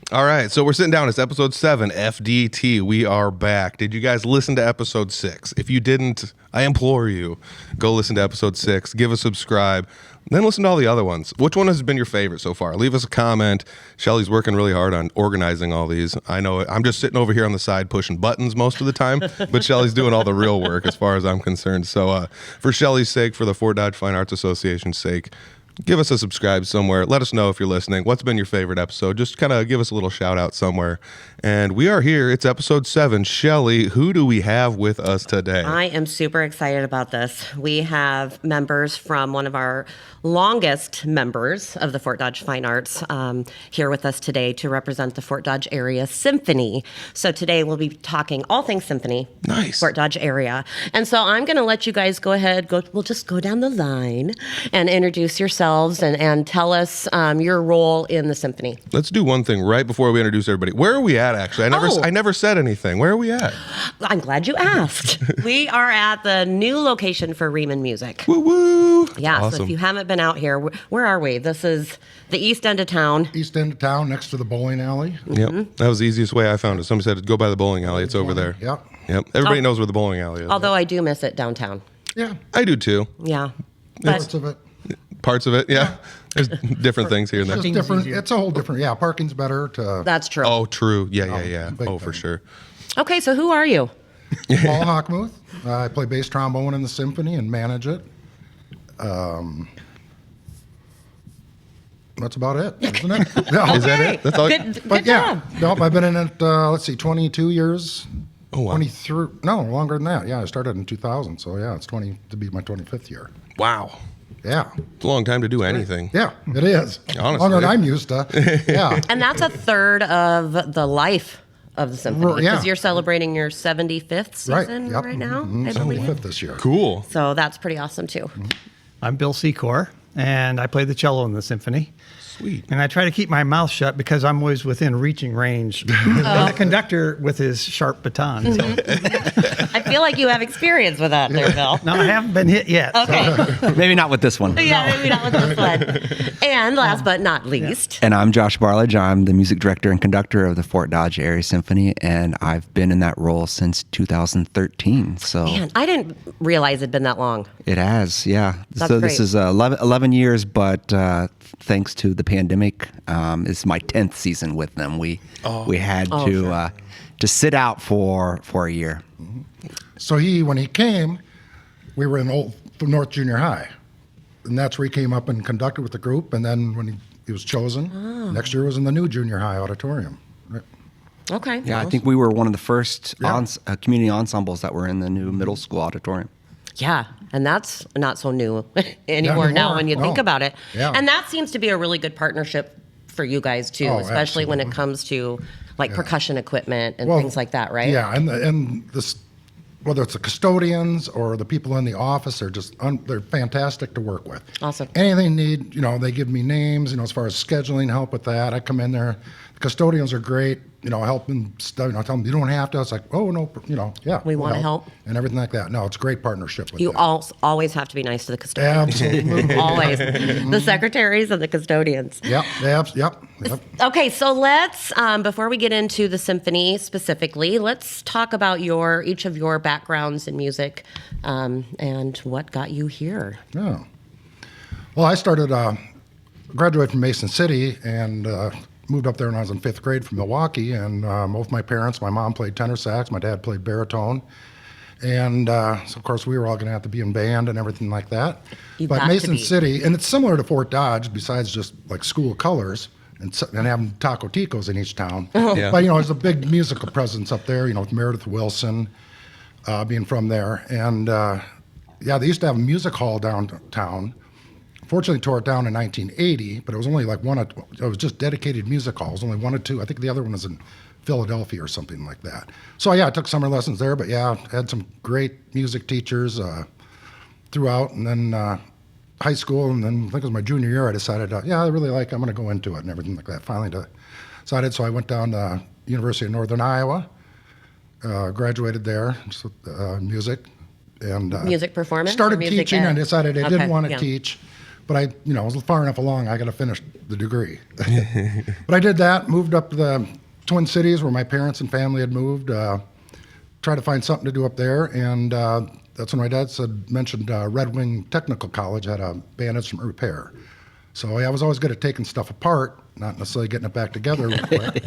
All right, so we're sitting down. It's episode 7, FDT. We are back. Did you guys listen to episode 6? If you didn't, I implore you, go listen to episode 6, give a subscribe, then listen to all the other ones. Which one has been your favorite so far? Leave us a comment. Shelly's working really hard on organizing all these. I know I'm just sitting over here on the side pushing buttons most of the time, but Shelly's doing all the real work as far as I'm concerned. So for Shelly's sake, for the Fort Dodge Fine Arts Association's sake, give us a subscribe somewhere. Let us know if you're listening. What's been your favorite episode? Just kind of give us a little shout out somewhere. And we are here. It's episode 7. Shelly, who do we have with us today? I am super excited about this. We have members from one of our longest members of the Fort Dodge Fine Arts here with us today to represent the Fort Dodge Area Symphony. So today we'll be talking all things symphony. Nice. Fort Dodge area. And so I'm going to let you guys go ahead. We'll just go down the line and introduce yourselves and tell us your role in the symphony. Let's do one thing right before we introduce everybody. Where are we at, actually? I never said anything. Where are we at? I'm glad you asked. We are at the new location for Riemann Music. Woo woo. Yeah, Awesome. So if you haven't been out here, where are we? This is the east end of town. East end of town, next to the bowling alley. Yep. That was the easiest way I found it. Somebody said, go by the bowling alley. It's over there. Yep. Yep. Everybody knows where the bowling alley is. Although I do miss it downtown. Yeah. I do too. Yeah. Parts of it. Parts of it, yeah. There's different things here and there. It's different. It's a whole different. Yeah, parking's better. That's true. Oh, true. Yeah. big Oh, for thing. sure. Okay, so who are you? Paul Hochmuth. I play bass trombone in the symphony and manage it. That's about it, isn't it? Yeah. Is that it? That's all. Good But job. yeah, nope. I've been in it. Let's see, 22 years. Oh, wow. 23. No, longer than that. Yeah, I started in 2000. So yeah, it's 20 to be my 25th year. Wow. Yeah. It's a long time to do anything. Yeah, it is. Honestly. Longer than I'm used to. Yeah. And that's a third of the life of the symphony. Yeah. Because you're celebrating your 75th season Yep. right now, Mhm. I believe. 75th this year. Cool. So that's pretty awesome, too. I'm Bill Secor, and I play the cello in the symphony. Sweet. And I try to keep my mouth shut because I'm always within reaching range of the conductor with his sharp baton. So. I feel like you have experience with that there, Bill. No, I haven't been hit yet. Okay. Maybe not with this one. Yeah, maybe not with this one. And last but not least, And I'm Josh Barlage. I'm the music director and conductor of the Fort Dodge Area Symphony, and I've been in that role since 2013. So man, I didn't realize it'd been that long. it has, yeah. That's so great. this is 11 years, but thanks to the pandemic, it's my 10th season with them. We had to sit out for a year. So when he came, we were in Old North Junior High, and that's where he came up and conducted with the group. And then when he was chosen, next year was in the new junior high auditorium. Right. Okay. Yeah, I think we were one of the first Yeah. community ensembles that were in the new middle school auditorium. Yeah, and that's not so new anymore now when you No. think about it. Yeah. And that seems to be a really good partnership for you guys too, Oh, especially when it absolutely. comes to like percussion equipment and Well, things like that, right? Yeah, and this, whether it's the custodians or the people in the office, are just they're fantastic to work with. Awesome. Anything they need, they give me names, as far as scheduling, help with that. I come in there. The custodians are great, helping stuff. I tell them, you don't have to. It's like, oh, no, yeah. We we'll wanna help. And everything like that. No, it's a great partnership with You them. always have to be nice to the custodians. Absolutely. Always. The secretaries and the custodians. Yep. Okay, so let's, before we get into the symphony specifically, let's talk about each of your backgrounds in music and what got you here. Yeah. Well, I graduated from Mason City and moved up there when I was in 5th grade from Milwaukee. And both my parents, my mom played tenor sax, my dad played baritone. And so, of course, we were all going to have to be in band and everything like that. You've But got to Mason be. City, and it's similar to Fort Dodge, besides just like school colors and having Taco Ticos in each town. Yeah. But, there's a big musical presence up there, with Meredith Wilson being from there. And, they used to have a music hall downtown. Fortunately, tore it down in 1980, but it was only like it was just dedicated music halls, only one or two. I think the other one was in Philadelphia or something like that. So, I took summer lessons there, but had some great music teachers throughout. And then high school, and then I think it was my junior year, I decided, I really I'm going to go into it and everything like that. Finally decided, so I went down to University of Northern Iowa, graduated there, music. And Music performance or started music teaching. ed? I decided I Okay, didn't want to yeah. teach, but I was far enough along. I got to finish the degree. But I did that. Moved up to the Twin Cities where my parents and family had moved. Tried to find something to do up there, and that's when my dad mentioned Red Wing Technical College had a band instrument repair. So I was always good at taking stuff apart, not necessarily getting it back together real quick.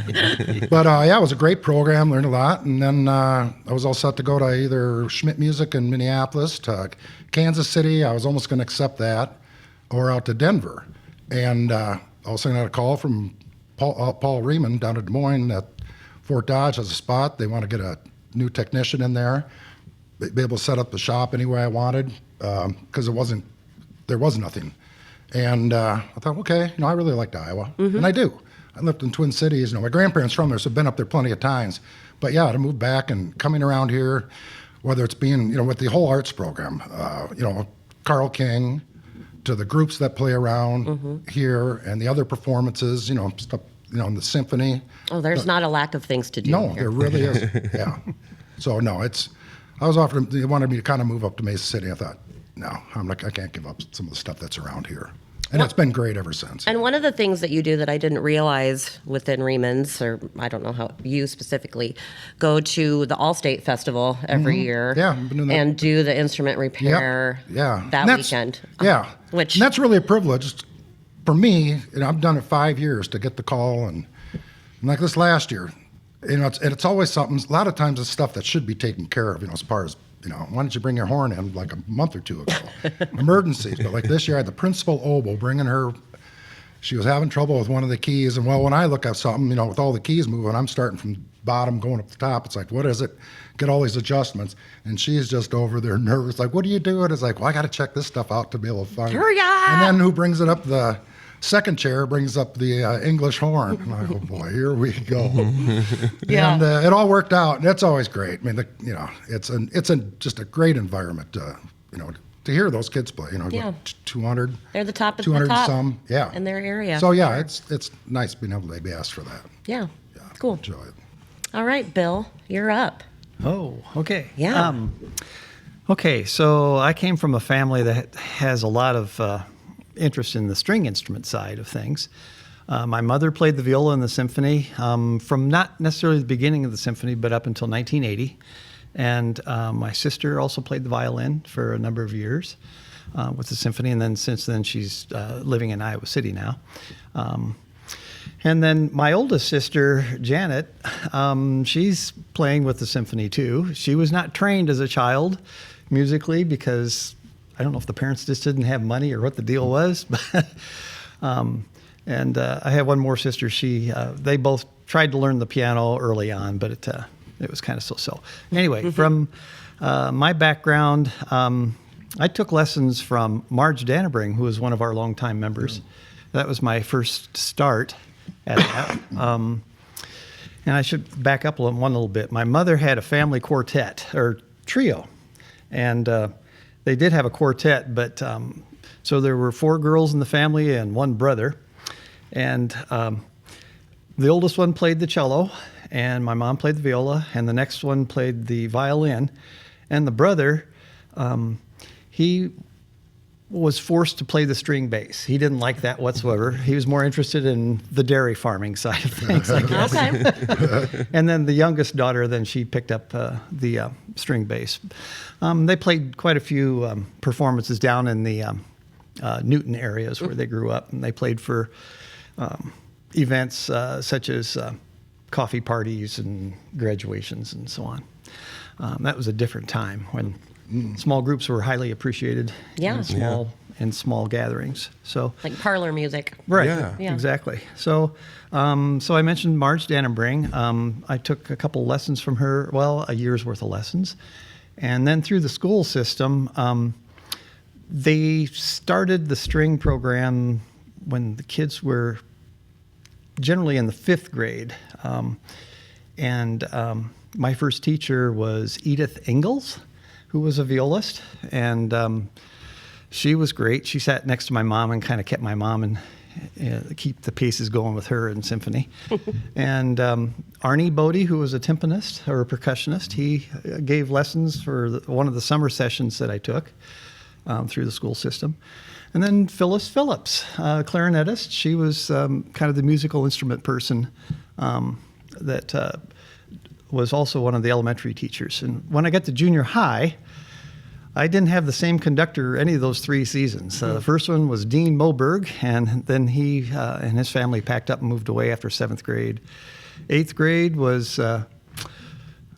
But it was a great program, learned a lot, and then I was all set to go to either Schmidt Music in Minneapolis, to Kansas City, I was almost going to accept that, or out to Denver. And all of a sudden I got a call from Paul Riemann down in Des Moines that Fort Dodge has a spot. They want to get a new technician in there, be able to set up the shop any way I wanted, because there was nothing. And I thought, okay, I really liked Iowa, and I do. I lived in Twin Cities. My grandparents from there, so I've been up there plenty of times. But yeah, to move back and coming around here, whether it's being, with the whole arts program, Carl King, to the groups that play around here, and the other performances, stuff, in the symphony. Oh, there's not a lack of things to do. No, here. there really is. Yeah. So no, I was offered. They wanted me to kind of move up to Mesa City. I thought, no, I can't give up some of the stuff that's around here. And it's been great ever since. And one of the things that you do that I didn't realize within Reman's, or I don't know how you specifically, go to the All-State Festival every year, I've been doing that. and do the instrument repair that And weekend. Yeah. Which And that's really a privilege for me. I've done it 5 years to get the call, and like this last year, it's always something. A lot of times it's stuff that should be taken care of, as far as, why didn't you bring your horn in like a month or two ago? Emergencies. But like this year, I had the principal oboe bringing her. She was having trouble with one of the keys. And when I look at something, with all the keys moving, I'm starting from bottom, going up the top. It's like, what is it? Get all these adjustments. And she's just over there nervous. Like, what are you doing? It's like, well, I got to check this stuff out to be able to find Hurry it. up! And then who brings it up? The second chair brings up the English horn. I'm like, oh boy, here we go. Yeah. And it all worked out. And that's always great. I mean, it's just a great environment to hear those kids play. Yeah. 200. they're the top of the 200 top some, yeah. in their area. So yeah, it's nice being able to be asked for that. Yeah. Yeah, Cool. enjoy it. All right, Bill, you're up. Oh, okay. Yeah. Okay, so I came from a family that has a lot of interest in the string instrument side of things. My mother played the viola in the symphony from not necessarily the beginning of the symphony, but up until 1980. And my sister also played the violin for a number of years with the symphony. And then since then, she's living in Iowa City now. And then my oldest sister, Janet, she's playing with the symphony too. She was not trained as a child musically because I don't know if the parents just didn't have money or what the deal was. But, and I have one more sister. They both tried to learn the piano early on, but it was kind of so-so. Anyway, from my background, I took lessons from Marge Dannebring, who was one of our longtime members. That was my first start at that. And I should back up one little bit. My mother had a family quartet, or trio, and they did have a quartet, but so there were 4 girls in the family and 1 brother. And the oldest one played the cello, and my mom played the viola, and the next one played the violin. And the brother, he was forced to play the string bass. He didn't like that whatsoever. He was more interested in the dairy farming side of things, I guess. Okay. And then the youngest daughter, then she picked up the string bass. They played quite a few performances down in the Newton areas where they grew up, and they played for events such as coffee parties and graduations and so on. That was a different time when small groups were highly appreciated Yeah. in small gatherings. So Like parlor music. right, Yeah. exactly. So so I mentioned Marge Dannebring. I took a couple lessons from her, a year's worth of lessons. And then through the school system, they started the string program when the kids were generally in the 5th grade. And my first teacher was Edith Ingalls, who was a violist. And she was great. She sat next to my mom and kind of kept my mom and keep the paces going with her in symphony. And Arnie Bodie, who was a timpanist or a percussionist, he gave lessons for one of the summer sessions that I took through the school system. And then Phyllis Phillips, clarinetist. She was kind of the musical instrument person that was also one of the elementary teachers. And when I got to junior high, I didn't have the same conductor any of those 3 seasons. The first one was Dean Moberg, and then he and his family packed up and moved away after 7th grade. 8th grade was, I'm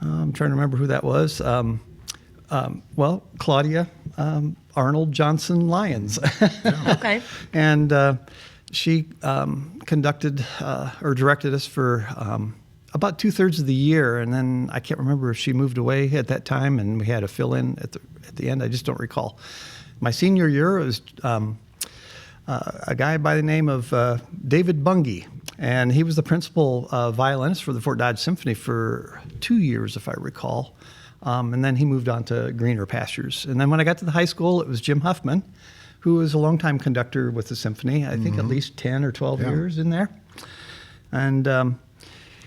trying to remember who that was. Claudia Arnold Johnson Lyons. Okay. And she conducted or directed us for about 2/3 of the year, and then I can't remember if she moved away at that time, and we had a fill-in at the end. I just don't recall. My senior year was a guy by the name of David Bungie, and he was the principal violinist for the Fort Dodge Symphony for 2 years, if I recall. And then he moved on to greener pastures. And then when I got to the high school, it was Jim Huffman, who was a longtime conductor with the symphony. I think at least 10 or 12 years in there. And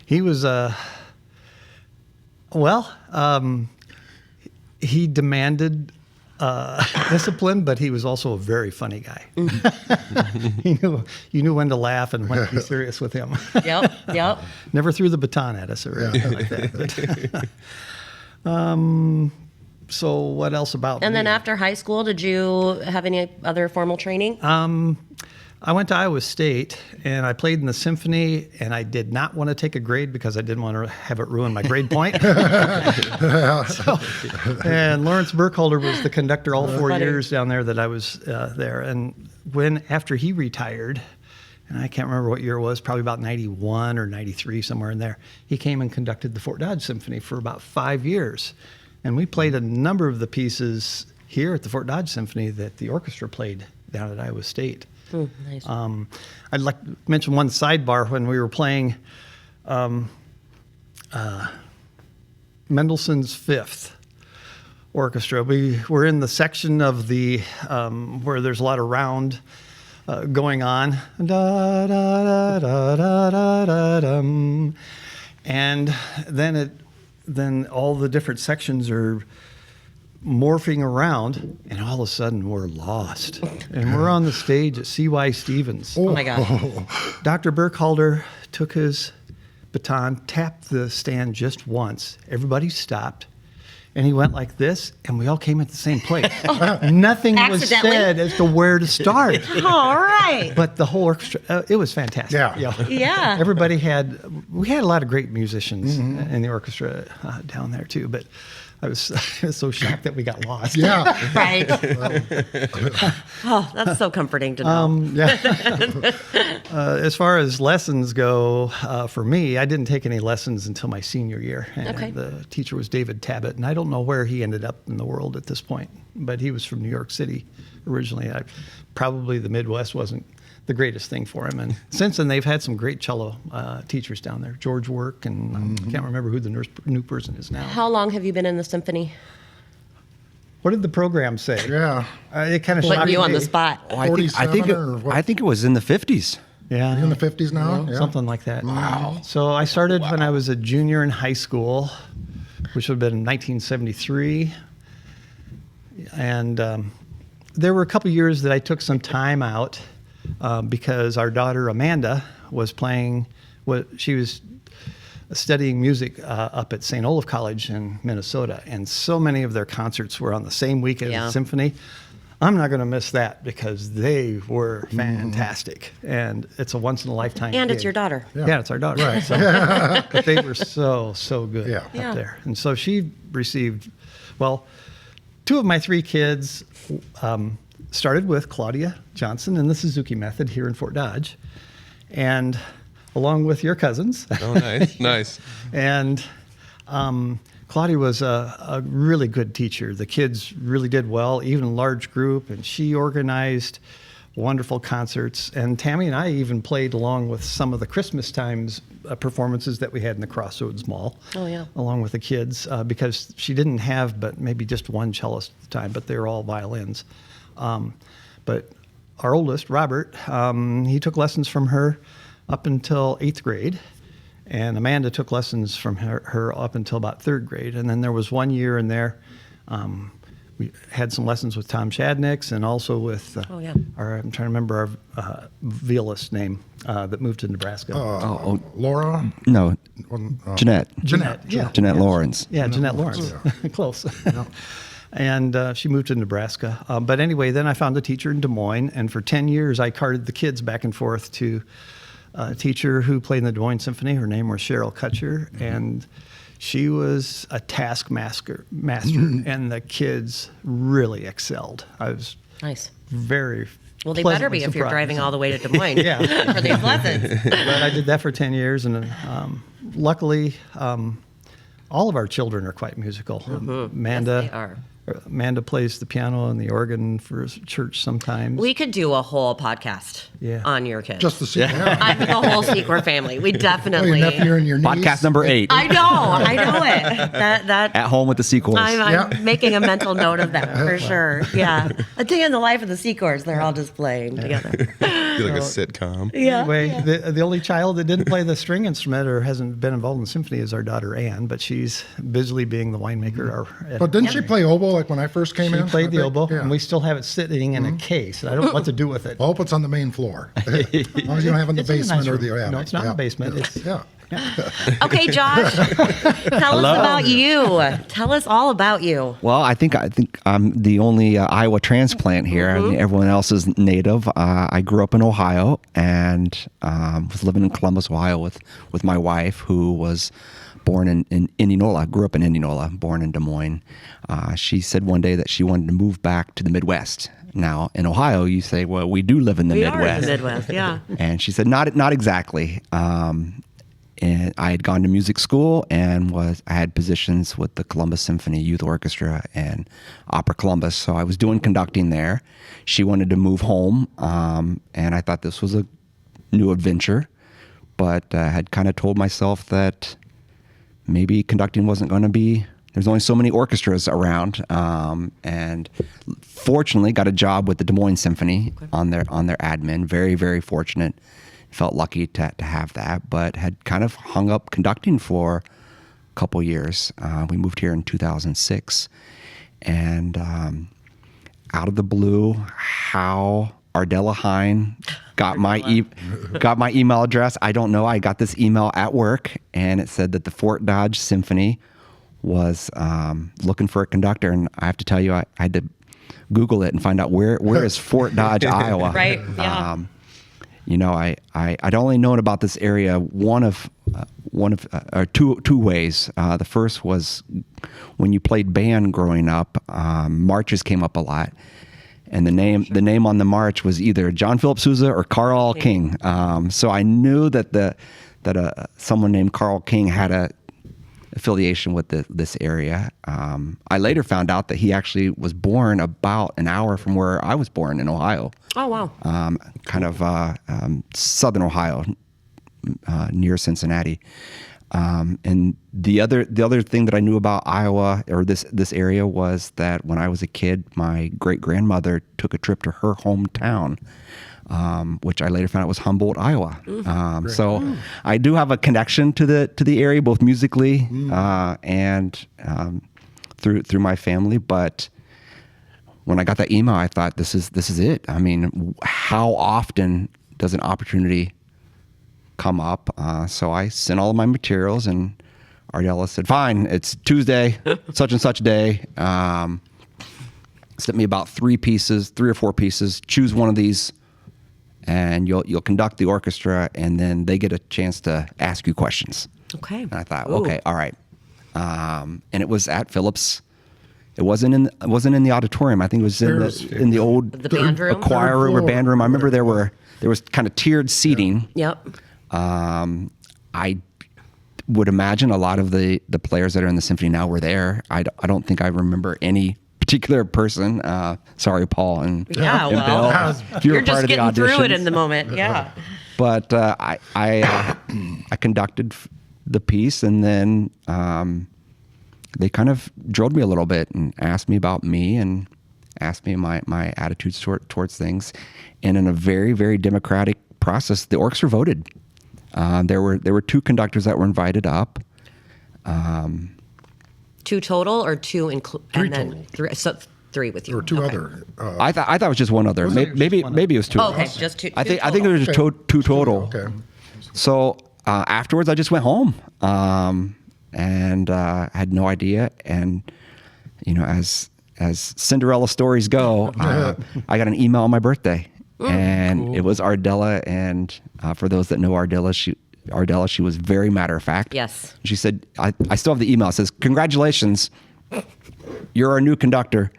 he was, he demanded discipline, but he was also a very funny guy. You knew when to laugh and when to be serious with him. Yep. Never threw the baton at us or anything like that. So what else about And me? then after high school, did you have any other formal training? I went to Iowa State, and I played in the symphony, and I did not want to take a grade because I didn't want to have it ruin my grade point. And Lawrence Burkholder was the conductor all 4 years down there that I was there. And after he retired, and I can't remember what year it was, probably about 91 or 93, somewhere in there, he came and conducted the Fort Dodge Symphony for about 5 years. And we played a number of the pieces here at the Fort Dodge Symphony that the orchestra played down at Iowa State. Nice. I'd like to mention one sidebar when we were playing Mendelssohn's Fifth Orchestra. We were in the section of the where there's a lot of round going on, da, da, da, da, da, da, da, dum. And then all the different sections are morphing around, and all of a sudden we're lost. And we're on the stage at C.Y. Stevens. Oh my God. Dr. Burkholder took his baton, tapped the stand just once. Everybody stopped, and he went like this, and we all came at the same place. Nothing was Accidentally? said as to where to start. All right. But the whole orchestra, it was fantastic. Yeah. Yeah. We had a lot of great musicians in the orchestra down there too, but I was so shocked that we got lost. Yeah. Right. Oh, that's so comforting to know. As far as lessons go, for me, I didn't take any lessons until my senior year. And Okay. the teacher was David Tabbitt, and I don't know where he ended up in the world at this point, but he was from New York City originally. Probably the Midwest wasn't the greatest thing for him. And since then, they've had some great cello teachers down there. George Work, and I can't remember who the new person is now. How long have you been in the symphony? What did the program say? Yeah. It kind of Putting shocked you on me. the spot. Oh, I think 47 or what? I think it was in the 50s. Yeah. In the 50s now? Yeah. Something like that. Wow. So I started when I was a junior in high school, which would have been in 1973. And there were a couple years that I took some time out because our daughter Amanda was she was studying music up at St. Olaf College in Minnesota, and so many of their concerts were on the same week as the symphony. I'm not going to miss that because they were fantastic, and it's a once in a lifetime. And gig. it's your daughter. Yeah, it's our daughter. Right. So, but they were so good Yeah. up Yeah. there, and so she received. Well, 2 of my 3 kids started with Claudia Johnson in the Suzuki method here in Fort Dodge, and along with your cousins. Oh, nice, nice. And Claudia was a really good teacher. The kids really did well, even a large group, and she organized wonderful concerts. And Tammy and I even played along with some of the Christmas times performances that we had in the Crossroads Mall. Oh, yeah. Along with the kids, because she didn't have but maybe just one cellist at the time, but they were all violins. But our oldest, Robert, he took lessons from her up until 8th grade. And Amanda took lessons from her up until about 3rd grade. And then there was one year in there we had some lessons with Tom Shadnicks and also with I'm trying to remember our violist name that moved to Nebraska. Laura? No, Jeanette. Jeanette, yeah. Jeanette Lawrence. Yeah, Jeanette Lawrence. Close. And she moved to Nebraska. But anyway, then I found a teacher in Des Moines, and for 10 years I carted the kids back and forth to a teacher who played in the Des Moines Symphony. Her name was Cheryl Kutcher, and she was a taskmaster, and the kids really excelled. I was very Well, they better be if you're driving all the way to Des Moines for these lessons. But I did that for 10 years, and luckily, all of our children are quite musical. Amanda, Yes, they are. Amanda plays the piano and the organ for church sometimes. We could do a whole podcast on your kids. Just the Secor. The whole Secor family. We definitely. Your nephew and your niece. Podcast number 8. I know it. That At home with the Secors. I'm making a mental note of that for sure. Yeah, a day in the life of the Secors. They're all just playing together. Be like a sitcom. Anyway, the only child that didn't play the string instrument or hasn't been involved in the symphony is our daughter Anne, but she's busily being the winemaker. But didn't she play oboe like when I first came in? She played the oboe, Yeah. and we still have it sitting in a case. And I don't know what to do with it. I hope it's on the main floor. As long as you don't have it in the It's in a basement nice or room. the attic. No, it's not in the basement. It's Okay, Josh, tell us about you. Tell us all about you. Well, I think I'm the only Iowa transplant here. I mean, everyone else is native. I grew up in Ohio and was living in Columbus, Ohio with my wife, who was born in Indianola. Grew up in Indianola, born in Des Moines. She said one day that she wanted to move back to the Midwest. Now, in Ohio, you say, well, we do live in the Midwest. We are in the Midwest, yeah. And she said, not exactly. And I had gone to music school and I had positions with the Columbus Symphony Youth Orchestra and Opera Columbus. So I was doing conducting there. She wanted to move home, and I thought this was a new adventure, but had kind of told myself that maybe conducting wasn't going to be. There's only so many orchestras around, and fortunately got a job with the Des Moines Symphony on their admin. Very, very fortunate. Felt lucky to have that, but had kind of hung up conducting for a couple years. We moved here in 2006, and out of the blue, how Ardella Hine got my email address, I don't know. I got this email at work, and it said that the Fort Dodge Symphony was looking for a conductor, and I have to tell you, I had to Google it and find out where is Fort Dodge, Iowa. Right. Yeah. I'd only known about this area two ways. The first was when you played band growing up, marches came up a lot, and the name on the march was either John Philip Sousa or Carl King. So I knew that someone named Carl King had a affiliation with this area. I later found out that he actually was born about an hour from where I was born in Ohio. Oh, wow. Southern Ohio, near Cincinnati. And the other thing that I knew about Iowa or this area was that when I was a kid, my great-grandmother took a trip to her hometown, which I later found out was Humboldt, Iowa. So I do have a connection to the area, both musically and through my family. But when I got that email, I thought, this is it. I mean, how often does an opportunity come up? So I sent all of my materials, and Ardella said, fine, it's Tuesday, such and such day. Sent me about 3 or 4 pieces. Choose one of these, and you'll conduct the orchestra, and then they get a chance to ask you questions. Okay. And I thought, okay, all right. And it was at Phillips. It wasn't in the auditorium. I think it was in the old band room? choir room or band room. I remember there was kind of tiered seating. Yep. I would imagine a lot of the players that are in the symphony now were there. I don't think I remember any particular person. Sorry, Paul and Bill. If you were You're just part of the getting through it auditions. in the moment. Yeah. But I conducted the piece, and then they kind of drilled me a little bit and asked me about me and asked me my attitudes towards things. And in a very, very democratic process, the orchestra voted. There were 2 conductors that were invited up. 2 total or 2 include? 3 total. three with you. There were two Okay. other. I thought it was just one other. Was it just Maybe one maybe it was two. Oh, okay, just two. I think total. there was just two total. Okay. So afterwards, I just went home and had no idea. And as Cinderella stories go, I got an email on my birthday, and it was Ardella. And for those that know Ardella, she was very matter of fact. Yes. She said, I still have the email. It says, "Congratulations, you're our new conductor.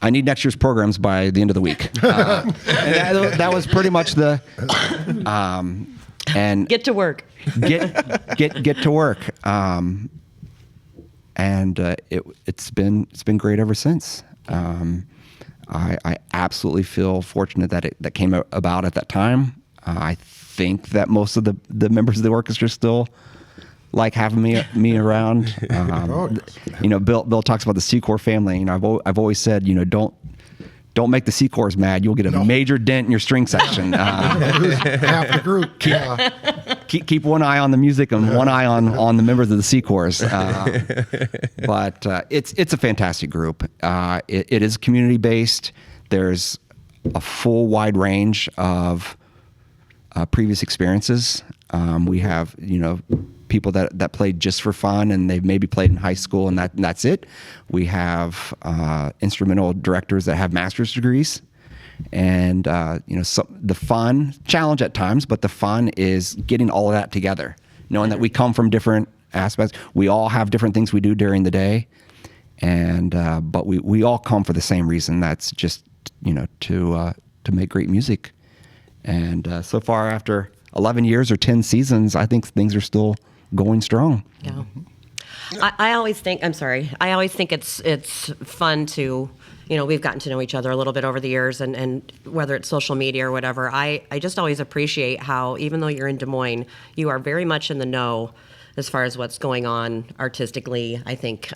I need next year's programs by the end of the week." And that was pretty much the. And Get to work. get to work. It's been great ever since. I absolutely feel fortunate that came about at that time. I think that most of the members of the orchestra still like having me around. Bill talks about the Secor family. I've always said, don't make the Secors mad. You'll get a major dent in your string section. Half the group. Keep one eye on the music and one eye on the members of the Secors. But it's a fantastic group. It is community based. There's a full wide range of previous experiences. We have people that played just for fun and they've maybe played in high school and that's it. We have instrumental directors that have master's degrees. And the fun challenge at times, but the fun is getting all of that together, knowing that we come from different aspects. We all have different things we do during the day, and but we all come for the same reason. That's just to make great music. And so far, after 11 years or 10 seasons, I think things are still going strong. Yeah. I always think, I'm sorry, I always think it's fun to, we've gotten to know each other a little bit over the years, and whether it's social media or whatever, I just always appreciate how, even though you're in Des Moines, you are very much in the know as far as what's going on artistically, I think,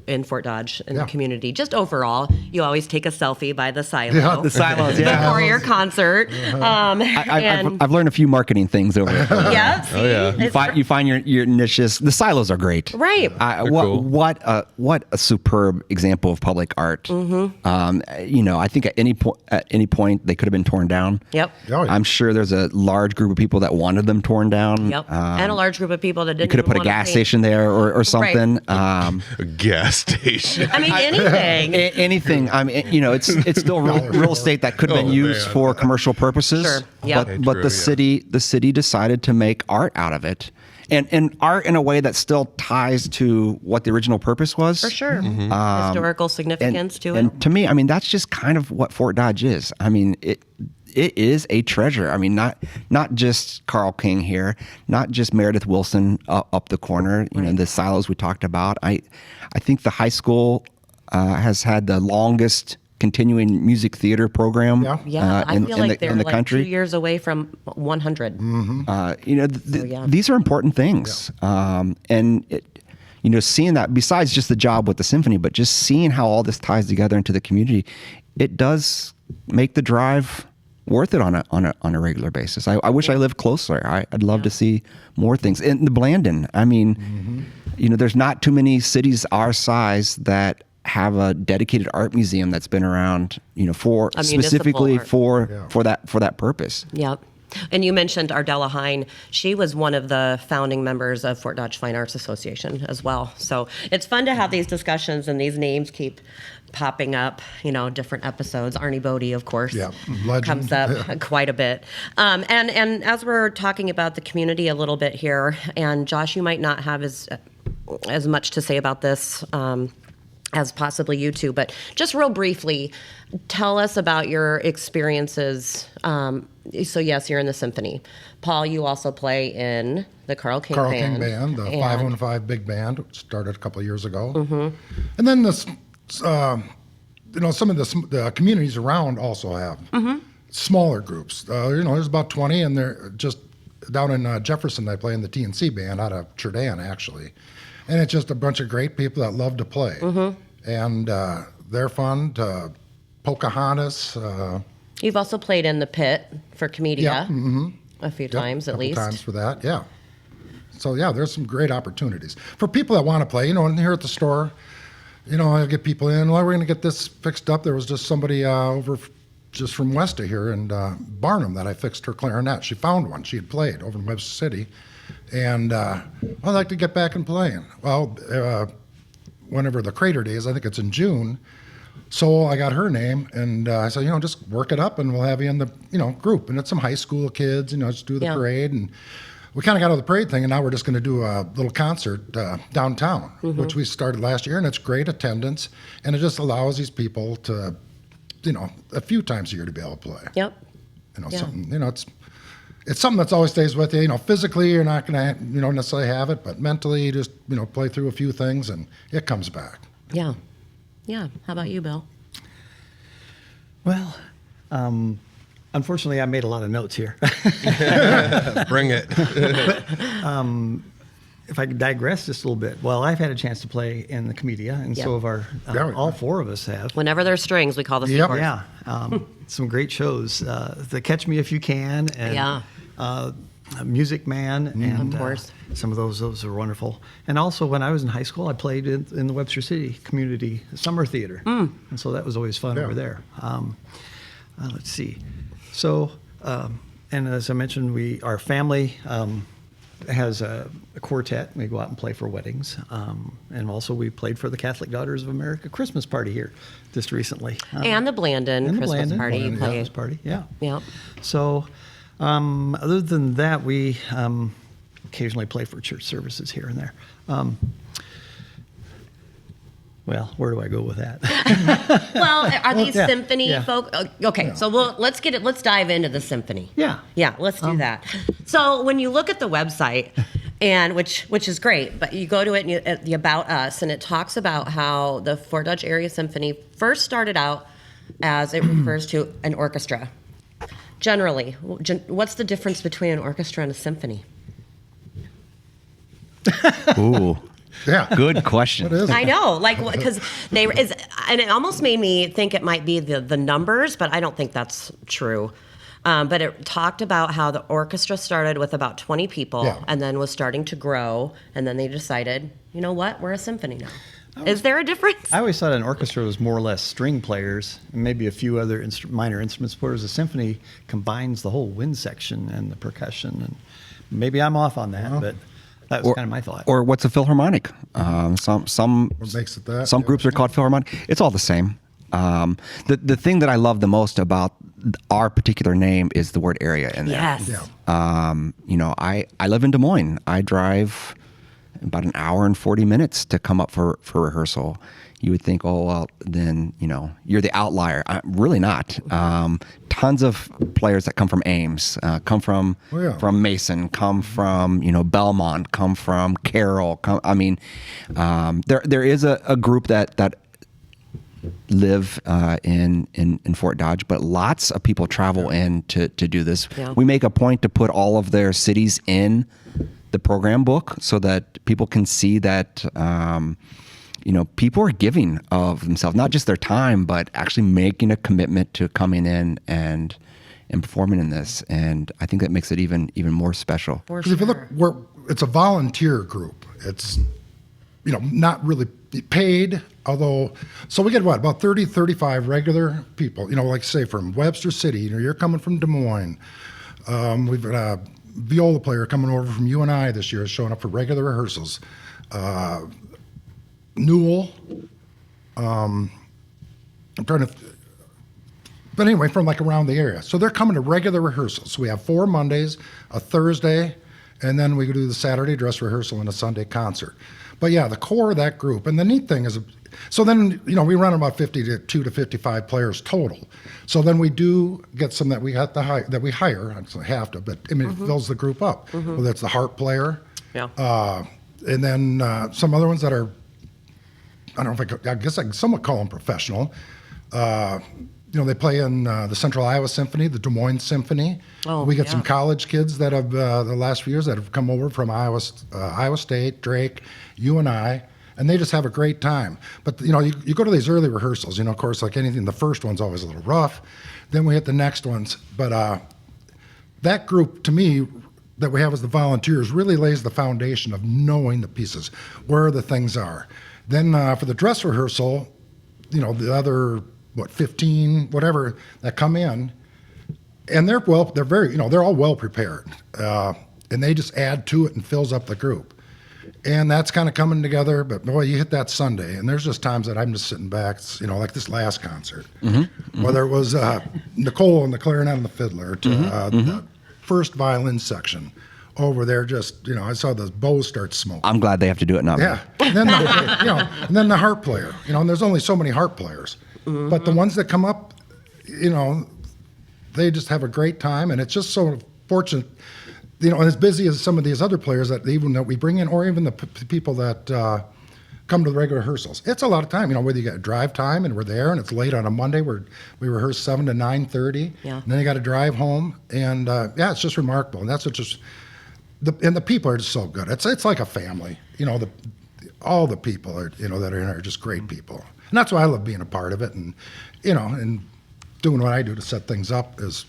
in Fort Dodge and the community. Just overall, you always take a selfie by the silo. Yeah, the silos, yeah. Before your concert. I've learned a few marketing things over it. Yeah, see? Oh, yeah. You find your niches. The silos are great. Right. cool. What a superb example of public art. I think at any point they could have been torn down. Yep. Oh, yeah. I'm sure there's a large group of people that wanted them torn down. Yep. And a large group of people that didn't You could have put a even wanna gas pay. station there or something. A gas station. I mean, anything. Anything. I mean, it's still real estate that could have been used man. for commercial purposes. Sure. Yep. But True, the city decided to make art out of it, and art in a way that still ties to what the original purpose was. For sure. Historical significance to it. And to me, I mean, that's just kind of what Fort Dodge is. I mean, it is a treasure. I mean, not just Carl King here, not just Meredith Wilson up the corner. The silos we talked about. I think the high school has had the longest continuing music theater program. Yeah, I feel like they're in the like country. 2 years away from 100. These are important things, and seeing that besides just the job with the symphony, but just seeing how all this ties together into the community, it does make the drive worth it on a regular basis. I wish I lived closer. I'd love to see more things. And the Blandon, I mean, there's not too many cities our size that have a dedicated art museum that's been around, for A specifically municipal art. for that purpose. Yep. And you mentioned Ardella Hine. She was one of the founding members of Fort Dodge Fine Arts Association as well. So it's fun to have these discussions, and these names keep popping up, different episodes. Arnie Bodie, of course, legend. comes up quite a bit. And as we're talking about the community a little bit here, and Josh, you might not have as much to say about this as possibly you two, but just real briefly, tell us about your experiences. So yes, you're in the symphony. Paul, you also play in the Carl King Band. The And- 515 big band, which started a couple of years ago. And then this, some of the communities around also have smaller groups. There's about 20, and they're just down in Jefferson. I play in the TNC band out of Cherdan, actually. And it's just a bunch of great people that love to play. And they're fun. Pocahontas. You've also played in the pit for Comedia a few times at couple least. times for that, yeah. So, there's some great opportunities. For people that want to play, and here at the store, I get people in. Well, we're going to get this fixed up. There was just somebody over just from west of here in Barnum that I fixed her clarinet. She found one. She had played over in Webster City. And I'd like to get back and playing. Well, whenever the Crater Day is, I think it's in June. So I got her name, and I said, just work it up, and we'll have you in the, group. And it's some high school kids, just do the parade. And we kind of got out of the parade thing, and now we're just going to do a little concert downtown, which we started last year, and it's great attendance, and it just allows these people to, a few times a year to be able to play. Yep. Something, it's something that's always stays with you. Physically you're not going to, necessarily have it, but mentally you just, play through a few things, and it comes back. Yeah. Yeah. How about you, Bill? Well, unfortunately, I made a lot of notes here. Bring it. If I could digress just a little bit, well, I've had a chance to play in the Comedia, and so have all four of us have. Whenever there's strings, we call the Yep. Secor. Yeah, some great shows. The Catch Me If You Can, and Music Man, and Of course. some of those are wonderful. And also, when I was in high school, I played in the Webster City Community Summer Theater, and so that was always fun over there. Let's see. So, and as I mentioned, our family has a quartet. We go out and play for weddings, and also we played for the Catholic Daughters of America Christmas party here just recently. And the Blandon And the Christmas Blandon party you Christmas played. party, yeah. Yep. So, other than that, we occasionally play for church services here and there. Well, where do I go with that? Well, are these yeah, symphony yeah. folk? Okay, so let's get it. Let's dive into the symphony. Yeah. Yeah, let's do that. So when you look at the website, and which is great, but you go to it and at the About Us, and it talks about how the Fort Dodge Area Symphony first started out as it refers to an orchestra. Generally, what's the difference between an orchestra and a symphony? Ooh, Yeah. good question. It is. I know, because and it almost made me think it might be the numbers, but I don't think that's true. But it talked about how the orchestra started with about 20 people, Yeah. and then was starting to grow, and then they decided, you know what, we're a symphony now. Is there a difference? I always thought an orchestra was more or less string players and maybe a few other minor instruments, whereas a symphony combines the whole wind section and the percussion. And maybe I'm off on that, but that was kind of my thought. Or what's a philharmonic? Some What makes it that? some Yeah. groups are called philharmonic. It's all the same. The thing that I love the most about our particular name is the word area in there. Yes. Yeah. I live in Des Moines. I drive about an hour and 40 minutes to come up for rehearsal. You would think, oh, well, then, you're the outlier. Really not. Tons of players that come from Ames, come from from Mason, come from, Belmont, come from Carroll. There is a group that live in Fort Dodge, but lots of people travel in to do this. Yeah. We make a point to put all of their cities in the program book so that people can see that people are giving of themselves, not just their time, but actually making a commitment to coming in and performing in this. And I think that makes it even more special. For Because if you look, it's a volunteer group. It's, not really paid, although, so we get about 30, 35 regular people, like say from Webster City, you're coming from Des Moines. We've got a viola player coming over from UNI this year, is showing up for regular rehearsals. Newell, I'm trying to, but anyway, from around the area. So they're coming to regular rehearsals. So we have 4 Mondays, a Thursday, and then we do the Saturday dress rehearsal and a Sunday concert. But yeah, the core of that group, and the neat thing is, so then, we run about 52 to 55 players total. So then we do get some that we have to hire, that we hire, I don't have to, but it fills the group up. Whether it's the harp player, and then some other ones that are, I don't know I guess I can somewhat call them professional. They play in the Central Iowa Symphony, the Des Moines Symphony. We get some college kids that have, the last few years, that have come over from Iowa State, Drake, UNI, and they just have a great time. But, you go to these early rehearsals, of course, like anything, the first one's always a little rough. Then we hit the next ones. But that group, to me, that we have as the volunteers really lays the foundation of knowing the pieces, where the things are. Then for the dress rehearsal, the other 15 whatever that come in, and they're very they're all well prepared, and they just add to it and fills up the group. And that's kind of coming together, but boy, you hit that Sunday, and there's just times that I'm just sitting back, like this last concert, whether it was Nicole and the clarinet and the fiddler, to the first violin section over there. Just I saw the bows start smoking. I'm glad they have to do it, not me. Yeah, and then and then the harp player, and there's only so many harp players, but the ones that come up, they just have a great time, and it's just so fortunate. And as busy as some of these other players that we bring in, or even the people that come to the regular rehearsals, it's a lot of time. Whether you got drive time and we're there, and it's late on a Monday, we rehearse 7 to 9:30, and then you got to drive home, and it's just remarkable. And that's what just the people are just so good. It's like a family. All the people are that are in there are just great people, and that's why I love being a part of it, and and doing what I do to set things up as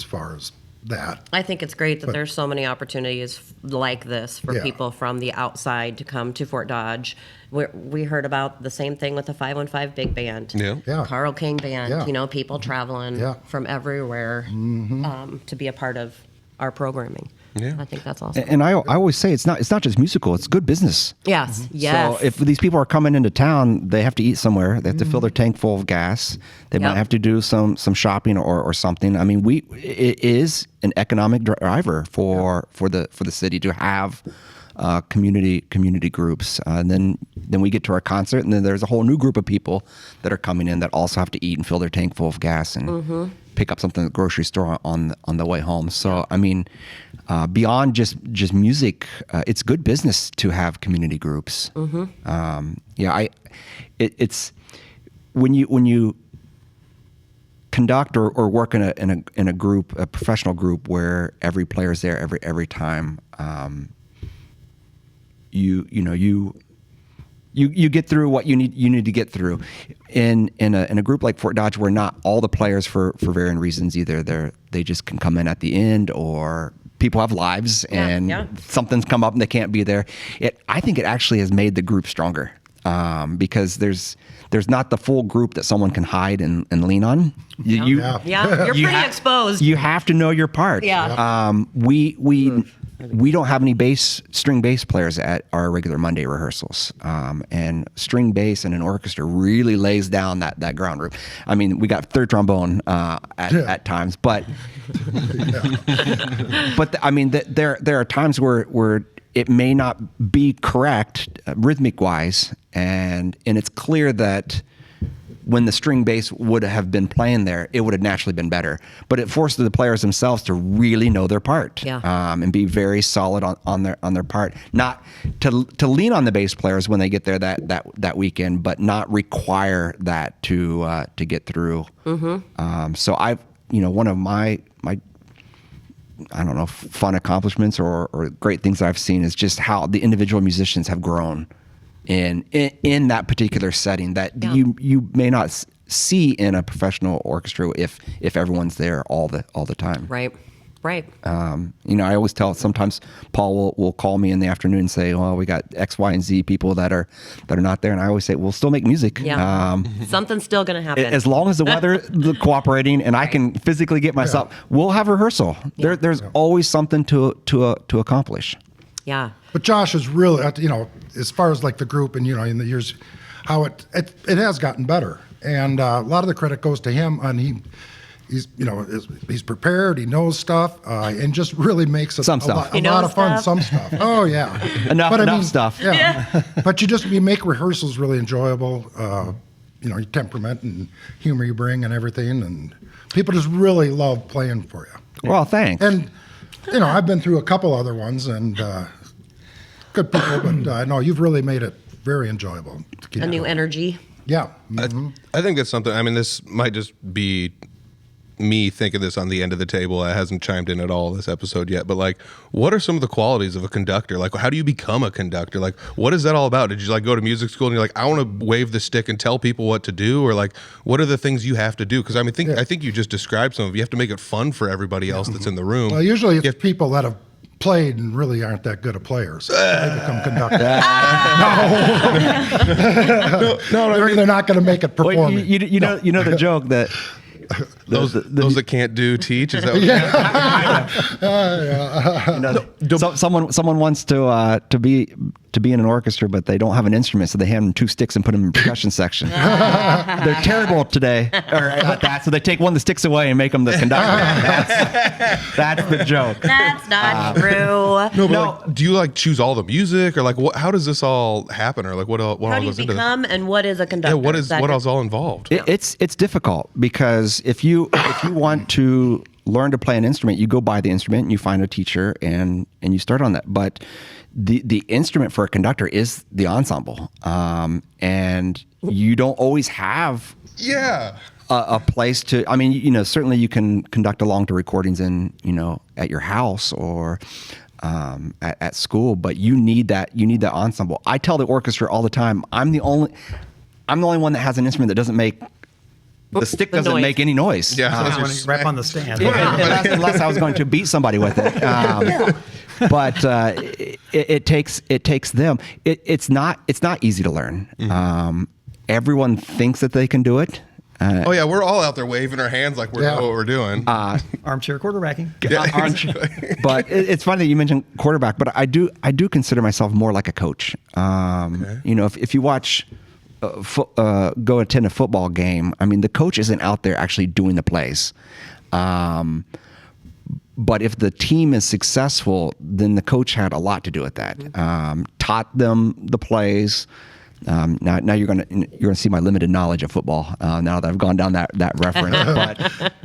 far as that. I think it's great that there's so many opportunities like this for people from the outside to come to Fort Dodge. We heard about the same thing with the 515 Big Band, Carl King Band, people traveling from everywhere to be a part of our programming. Yeah. I think that's awesome. And I always say it's not just musical, it's good business. Yes, yes. So if these people are coming into town, they have to eat somewhere. They have to fill their tank full of gas. They might have to do some shopping or something. I mean, it is an economic driver for the city to have community groups. And then we get to our concert, and then there's a whole new group of people that are coming in that also have to eat and fill their tank full of gas and pick up something at the grocery store on the way home. So I mean, beyond just music, it's good business to have community groups. It's when you conduct or work in a group, a professional group where every player's there every time. You get through what you need to get through. In a group like Fort Dodge, where not all the players for varying reasons either they just can come in at the end, or people have lives and something's come up and they can't be there. I think it actually has made the group stronger because there's not the full group that someone can hide and lean on. You're pretty exposed. You have to know your part. We don't have any string bass players at our regular Monday rehearsals, and string bass in an orchestra really lays down that ground root. I mean, we got third trombone at times, but I mean, there are times where it may not be correct rhythmic wise, and it's clear that when the string bass would have been playing there, it would have naturally been better. But it forces the players themselves to really know their part, and be very solid on their part. Not to lean on the bass players when they get there that weekend, but not require that to get through. So one of my I don't know, fun accomplishments or great things that I've seen is just how the individual musicians have grown in that particular setting that you may not see in a professional orchestra if everyone's there all the time. Right. I always tell, sometimes Paul will call me in the afternoon and say, well, we got X, Y, and Z people that are not there. And I always say, we'll still make music. Something's still going to happen. As long as the weather cooperating and I can physically get myself, we'll have rehearsal. There's always something to accomplish. Yeah. But Josh is really, as far as like the group and, in the years, how it has gotten better. And a lot of the credit goes to him, and he's prepared, he knows stuff, and just really makes it a lot of fun. Some stuff. Oh, yeah. enough stuff. Yeah. But you make rehearsals really enjoyable, your temperament and humor you bring and everything, and people just really love playing for you. Well, thanks. And, I've been through a couple other ones, and good people, but no, you've really made it very enjoyable. To keep a new energy. Yeah. I think that's something, I mean, this might just be me thinking this on the end of the table. It hasn't chimed in at all this episode yet, but like, what are some of the qualities of a conductor? Like, how do you become a conductor? Like, what is that all about? Did you go to music school and you're like, I want to wave the stick and tell people what to do? Or like, what are the things you have to do? Because I think you just described some of it. You have to make it fun for everybody else that's in the room. Well, usually it's people that have played and really aren't that good of players. They become conductors. They're not going to make it Well, performing. you know the joke that Those that can't do teach. Is that what someone wants to be in an orchestra, but they don't have an instrument, so they hand them 2 sticks and put them in percussion section. They're terrible today at that, so they take one of the sticks away and make them the conductor. That's the joke. That's not true. No, but like, do you like choose all the music, or like how does this all happen, or like what all How do you goes into this? become, and what is a conductor? Yeah, what is all involved? It's difficult because if you want to learn to play an instrument, you go buy the instrument and you find a teacher and you start on that. But the instrument for a conductor is the ensemble, and you don't always have a place to. I mean, certainly you can conduct along to recordings at your house or at school, but you need that ensemble. I tell the orchestra all the time, I'm the only one that has an instrument that doesn't make. The stick doesn't noise. make any noise. When you rap on the stand. Unless I was going to beat somebody with it. But it takes them. It's not easy to learn. Everyone thinks that they can do it. Oh yeah, we're all out there waving our hands like we know what we're doing. Armchair quarterbacking. But it's funny that you mentioned quarterback. But I do consider myself more like a coach. If you watch. Go attend a football game. I mean, the coach isn't out there actually doing the plays. But if the team is successful, then the coach had a lot to do with that. Taught them the plays. Now you're gonna see my limited knowledge of football now that I've gone down that reference. But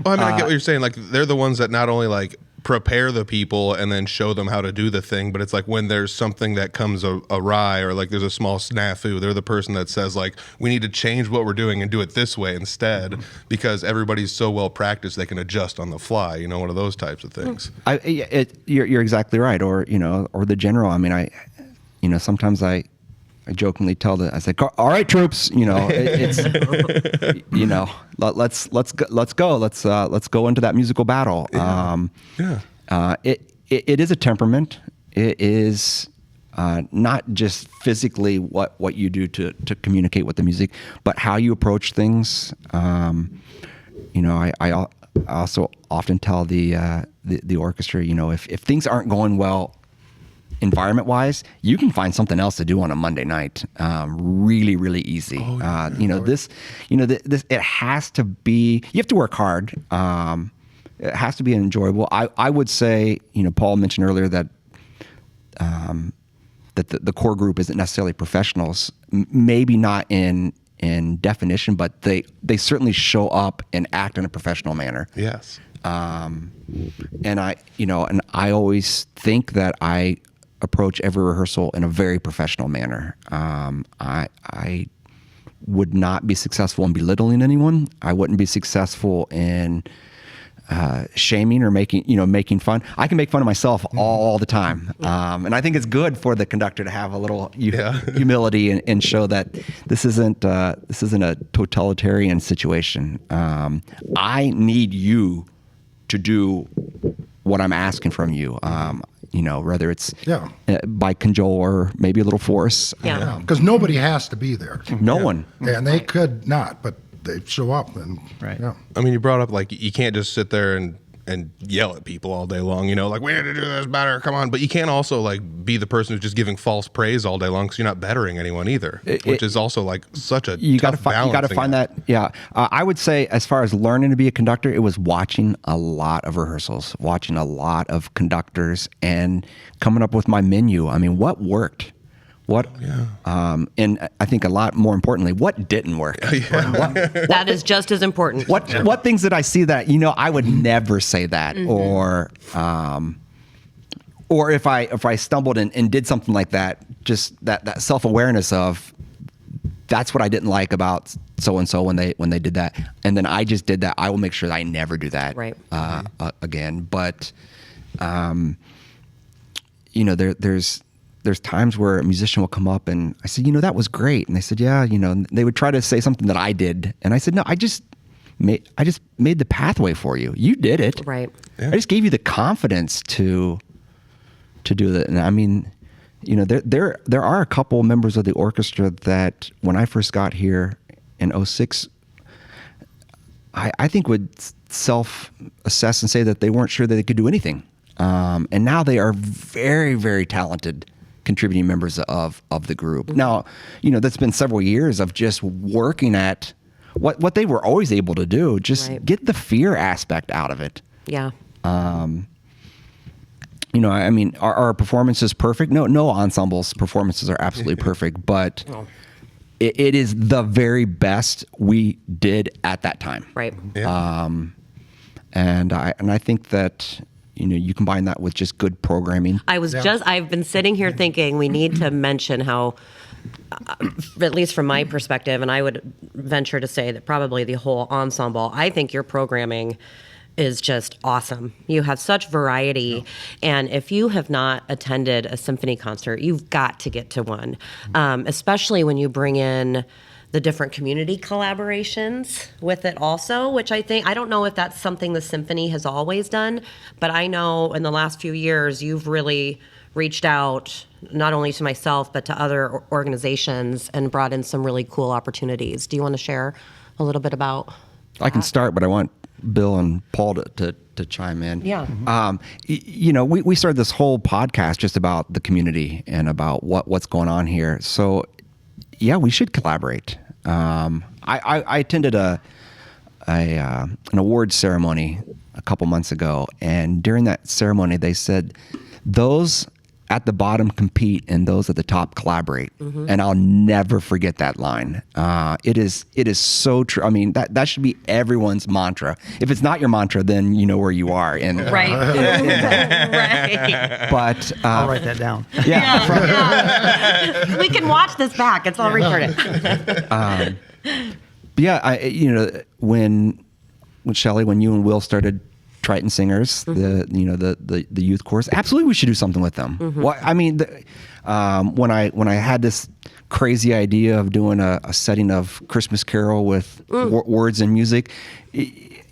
Well, I mean, I get what you're saying. Like, they're the ones that not only like prepare the people and then show them how to do the thing, but it's like when there's something that comes awry or like there's a small snafu, they're the person that says like, we need to change what we're doing and do it this way instead, because everybody's so well practiced they can adjust on the fly. One of those types of things. You're exactly right. Or the general. I mean, sometimes I jokingly I say, all right, troops, let's go. Let's go into that musical battle. It is a temperament. It is not just physically what you do to communicate with the music, but how you approach things. I also often tell the orchestra, if things aren't going well environment wise, you can find something else to do on a Monday night. Really, really easy. This it has to be, you have to work hard. It has to be enjoyable. I would say, Paul mentioned earlier that the core group isn't necessarily professionals, maybe not in definition, but they certainly show up and act in a professional manner. Yes. And I always think that I approach every rehearsal in a very professional manner. I would not be successful in belittling anyone. I wouldn't be successful in shaming or making fun. I can make fun of myself all the time. And I think it's good for the conductor to have a little humility and show that this isn't a totalitarian situation. I need you to do what I'm asking from you. Whether it's by cajole or maybe a little force. Yeah. Because nobody has to be there. No one. And they could not, but they show up. And, Right. Yeah. I mean, you brought up like you can't just sit there and yell at people all day long, like we need to do this better, come on. But you can't also like be the person who's just giving false praise all day long, because you're not bettering anyone either, which is also like such a tough balance. You got to find that. Yeah, I would say as far as learning to be a conductor, it was watching a lot of rehearsals, watching a lot of conductors, and coming up with my menu. I mean, what worked. And I think a lot more importantly, what didn't work? That is just as important. What things did I see that I would never say that, or if I stumbled and did something like that, just that self-awareness of that's what I didn't like about so and so when they did that, and then I just did that. I will make sure that I never do that again. But there's times where a musician will come up and I said, that was great. And they said, yeah, they would try to say something that I did. And I said, no, I just made the pathway for you. You did it. Right. Yeah. I just gave you the confidence to to do that. And I mean, you know, there are a couple members of the orchestra that when I first got here in '06, I think would self-assess and say that they weren't sure that they could do anything. And now they are very, very talented contributing members of the group. Now, you know, that's been several years of just working at what they were always able to do, just get the fear aspect out of it. Yeah. You know, I mean, our performances perfect? No ensembles performances are absolutely perfect, but it is the very best we did at that time. Right. Yeah. And I think that, you know, you combine that with just good programming. I've been sitting here thinking we need to mention how, at least from my perspective, and I would venture to say that probably the whole ensemble, I think your programming is just awesome. You have such variety. And if you have not attended a symphony concert, you've got to get to one, especially when you bring in the different community collaborations with it also, which I don't know if that's something the symphony has always done, but I know in the last few years, you've really reached out not only to myself, but to other organizations and brought in some really cool opportunities. Do you want to share a little bit about I can start, but I want Bill and Paul to chime in. Yeah. You know, we started this whole podcast just about the community and about what's going on here. So, yeah, we should collaborate. I attended an award ceremony a couple months ago, and during that ceremony, they said those at the bottom compete and those at the top collaborate. And I'll never forget that line. It is so true. I mean, that should be everyone's mantra. If it's not your mantra, then you know where you are. And right. Right. But I'll write that down. Yeah. We can watch this back. It's all recorded. But yeah, you know, when Shelly, when you and Will started Triton Singers, the youth chorus, absolutely we should do something with them. Well, I mean, when I had this crazy idea of doing a setting of Christmas Carol with words and music, it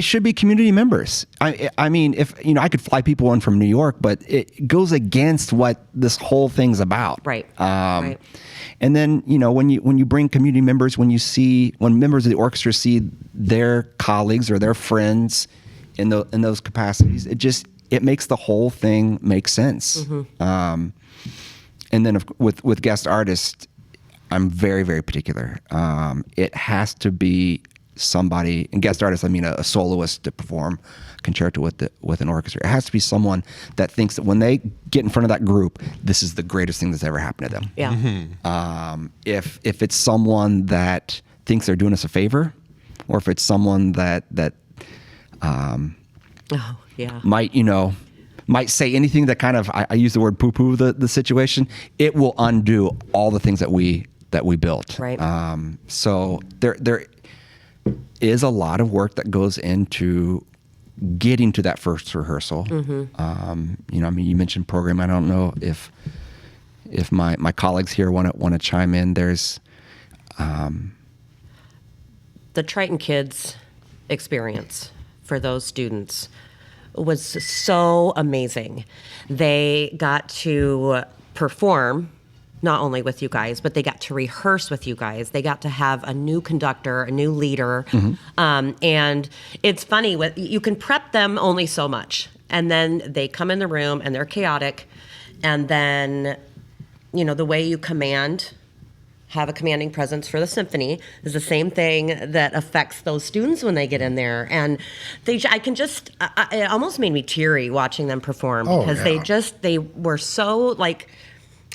should be community members. I mean, if you know, I could fly people in from New York, but it goes against what this whole thing's about. Right. Right. And then, you know, when you bring community members, when members of the orchestra see their colleagues or their friends in those capacities, it makes the whole thing make sense. And then with guest artists, I'm very, very particular. It has to be somebody, and guest artist, I mean a soloist to perform concerto with an orchestra. It has to be someone that thinks that when they get in front of that group, this is the greatest thing that's ever happened to them. Yeah. If it's someone that thinks they're doing us a favor, or if it's someone that might say anything that kind of, I use the word poo-poo the situation, it will undo all the things that we built. Right. So there is a lot of work that goes into getting to that first rehearsal. You know, I mean, you mentioned program. I don't know if my colleagues here want to chime in. There's the Triton Kids experience for those students was so amazing. They got to perform not only with you guys, but they got to rehearse with you guys. They got to have a new conductor, a new leader. And it's funny, you can prep them only so much. And then they come in the room and they're chaotic. And then, you know, the way you have a commanding presence for the symphony is the same thing that affects those students when they get in there. And it almost made me teary watching them perform because they were so, like,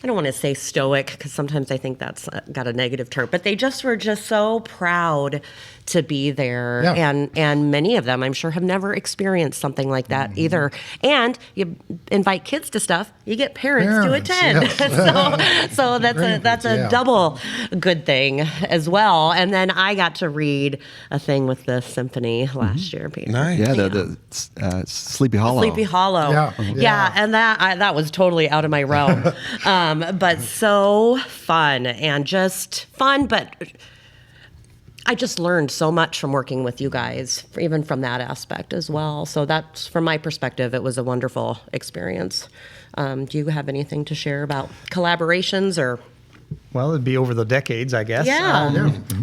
I don't want to say stoic because sometimes I think that's got a negative term, but they just were just so proud to be there. Yeah. And many of them, I'm sure, have never experienced something like that either. And you invite kids to stuff, you get parents to attend. Yes. so that's a double good thing as well. And then I got to read a thing with the symphony last year, Peter. Nice. Yeah, the Sleepy Hollow. Sleepy Hollow. Yeah, and that was totally out of my realm. But so fun, and just fun, but I just learned so much from working with you guys, even from that aspect as well. So that's, from my perspective, it was a wonderful experience. Do you have anything to share about collaborations or? Well, it'd be over the decades, I guess. Yeah.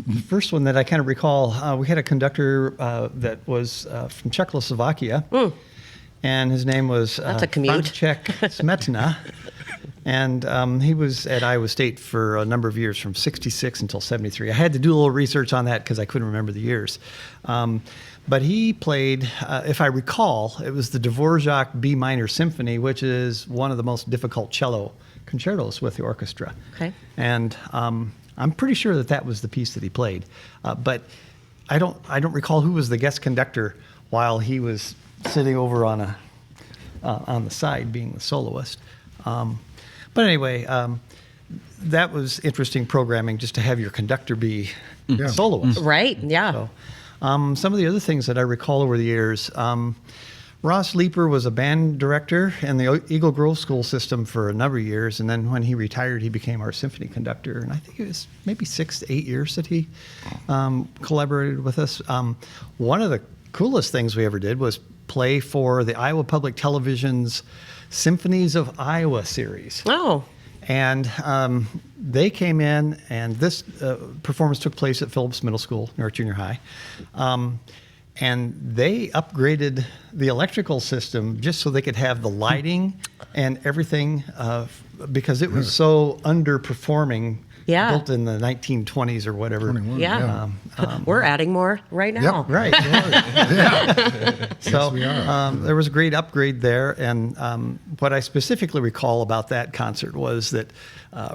The first one that I kind of recall, we had a conductor that was from Czechoslovakia, and his name was That's a commute. František Smetana. And he was at Iowa State for a number of years, from 66 until 73. I had to do a little research on that because I couldn't remember the years. But he played, if I recall, it was the Dvorak B minor symphony, which is one of the most difficult cello concertos with the orchestra. Okay. And I'm pretty sure that that was the piece that he played. But I don't recall who was the guest conductor while he was sitting over on the side being the soloist. But anyway, that was interesting programming, just to have your conductor be a soloist. Right, yeah. So, some of the other things that I recall over the years, Ross Leeper was a band director in the Eagle Grove School system for a number of years, and then when he retired, he became our symphony conductor, and I think it was maybe 6 to 8 years that he collaborated with us. One of the coolest things we ever did was play for the Iowa Public Television's Symphonies of Iowa series. Oh, And they came in, and this performance took place at Phillips Middle School, North Junior High. And they upgraded the electrical system just so they could have the lighting and everything, because it was so underperforming. Yeah. Built in the 1920s or whatever. 21, yeah. We're adding more right now. Yep. Right. So we are. there was a great upgrade there, and what I specifically recall about that concert was that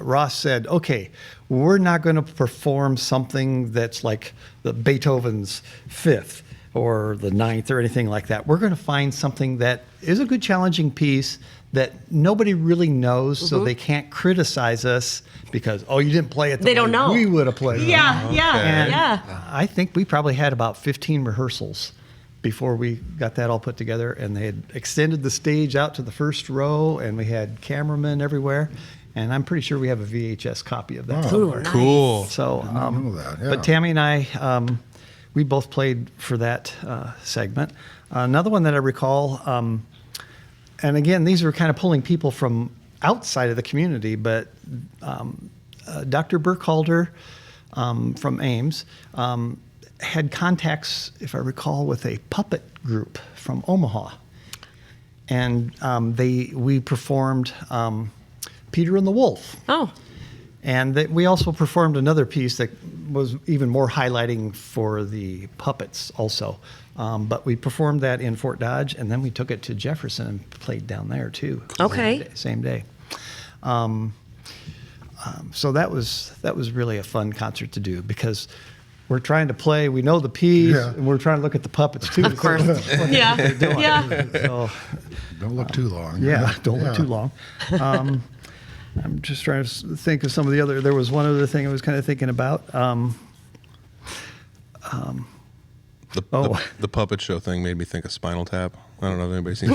Ross said, "Okay, we're not going to perform something that's like the Beethoven's Fifth or the Ninth or anything like that. We're going to find something that is a good challenging piece that nobody really knows, so they can't criticize us because, oh, you didn't play it the They way don't know. we would have played it." Yeah, yeah, And yeah. I think we probably had about 15 rehearsals before we got that all put together, and they had extended the stage out to the first row, and we had cameramen everywhere, and I'm pretty sure we have a VHS copy of that. somewhere. Cool. So, know that, yeah. But Tammy and I, we both played for that segment. Another one that I recall, and again, these were kind of pulling people from outside of the community, but Dr. Burkhalter from Ames had contacts, if I recall, with a puppet group from Omaha. And we performed Peter and the Wolf. Oh, And we also performed another piece that was even more highlighting for the puppets also. But we performed that in Fort Dodge, and then we took it to Jefferson and played down there too. Okay. Same day. So that was really a fun concert to do because we're trying to play. We know the piece, Yeah. and we're trying to look at the puppets too. of course. Yeah, yeah. So, Don't look too long. yeah, don't look too long. I'm just trying to think of some of the other. There was one other thing I was kind of thinking about. The puppet show thing made me think of Spinal Tap. I don't know if anybody's seen it.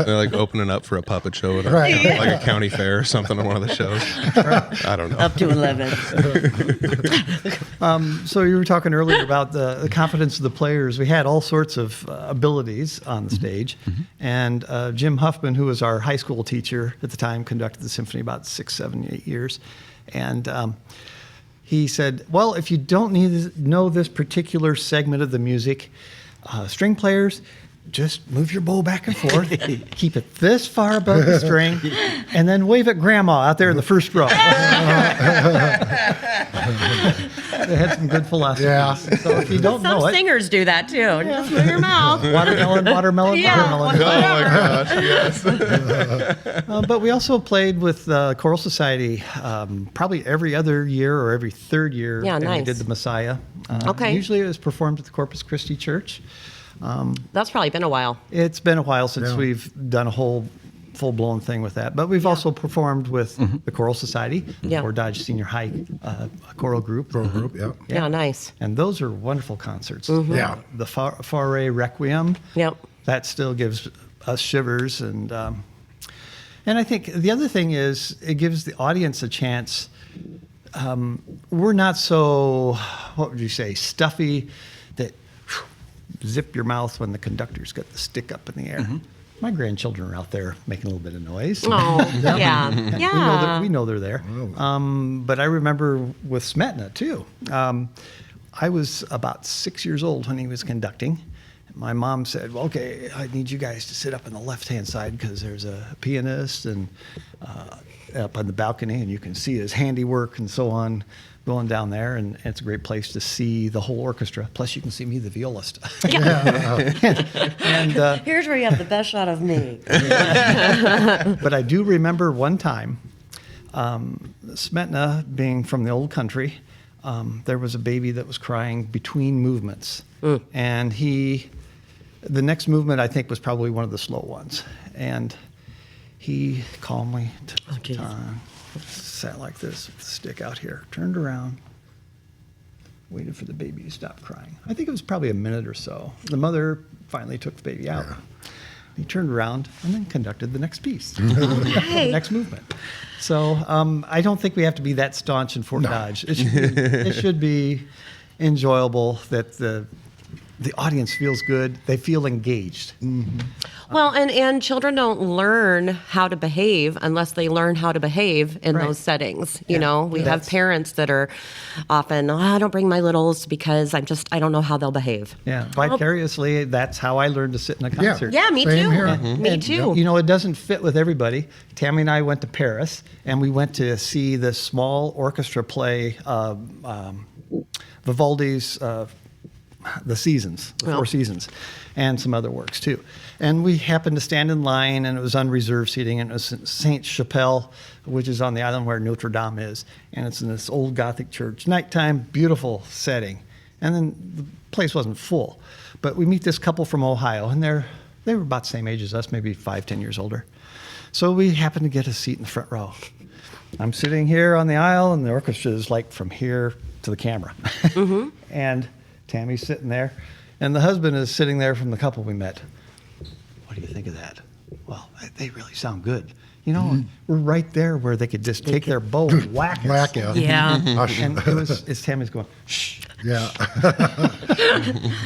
They're like opening up for a puppet show at Right. like a county fair or something on one of the shows. I don't know. Up to 11. So you were talking earlier about the confidence of the players. We had all sorts of abilities on the stage, and Jim Huffman, who was our high school teacher at the time, conducted the symphony about 6, 7, 8 years, and he said, "Well, if you don't know this particular segment of the music, string players, just move your bow back and forth, keep it this far above the string, and then wave at Grandma out there in the first row." They had some good philosophies. Yeah. So if you don't Some know it, singers do that too. Just move your mouth. watermelon, Yeah, watermelon. Oh my gosh, yes. But we also played with the Choral Society probably every other year or every third year. Yeah, and we nice. did the Messiah. Okay. Usually it was performed at the Corpus Christi Church. That's probably been a while. It's been a while since Yeah. we've done a whole full-blown thing with that. But we've also performed with the Choral Society, Yeah. or Dodge Senior High choral group. Pro group, yeah. Yeah, nice. And those are wonderful concerts. Yeah. The Fauré Requiem, Yep. that still gives us shivers. And I think the other thing is it gives the audience a chance we're not so, what would you say, stuffy that zip your mouth when the conductor's got the stick up in the air. My grandchildren are out there making a little bit of noise. Oh, yeah. Yeah. We know they're there. But I remember with Smetna, too. I was about 6 years old when he was conducting. My mom said, well, okay, I need you guys to sit up on the left-hand side because there's a pianist and up on the balcony, and you can see his handiwork and so on going down there, and it's a great place to see the whole orchestra. Plus, you can see me, the violist. And Here's where you have the best shot of me. but I do remember one time, Smetna being from the old country, there was a baby that was crying between movements, and the next movement I think was probably one of the slow ones, and he calmly took his time, sat like this with the stick out here, turned around, waited for the baby to stop crying. I think it was probably a minute or so. The mother finally took the baby out. He turned around and then conducted the next piece, the next movement. So I don't think we have to be that staunch in Fort Dodge. It should be enjoyable that the audience feels good. They feel engaged. Well, and children don't learn how to behave unless they learn how to behave in those settings. You know, we have parents that are often, I don't bring my littles because I don't know how they'll behave. Yeah, vicariously, that's how I learned to sit in a concert. Yeah, me Same too. here. Me too. You know, it doesn't fit with everybody. Tammy and I went to Paris, and we went to see the small orchestra play Vivaldi's the Four Seasons, and some other works too. And we happened to stand in line, and it was unreserved seating, and it was Saint Chapelle, which is on the island where Notre Dame is, and it's in this old Gothic church. Nighttime, beautiful setting, and then the place wasn't full. But we meet this couple from Ohio, and they were about the same age as us, maybe 5-10 years older. So we happened to get a seat in the front row. I'm sitting here on the aisle, and the orchestra is like from here to the camera. And Tammy's sitting there, and the husband is sitting there from the couple we met. What do you think of that? Well, they really sound good. You know, we're right there where they could just take their bow and whack us. Whack it. Yeah. And it's Tammy's going, shh. Yeah.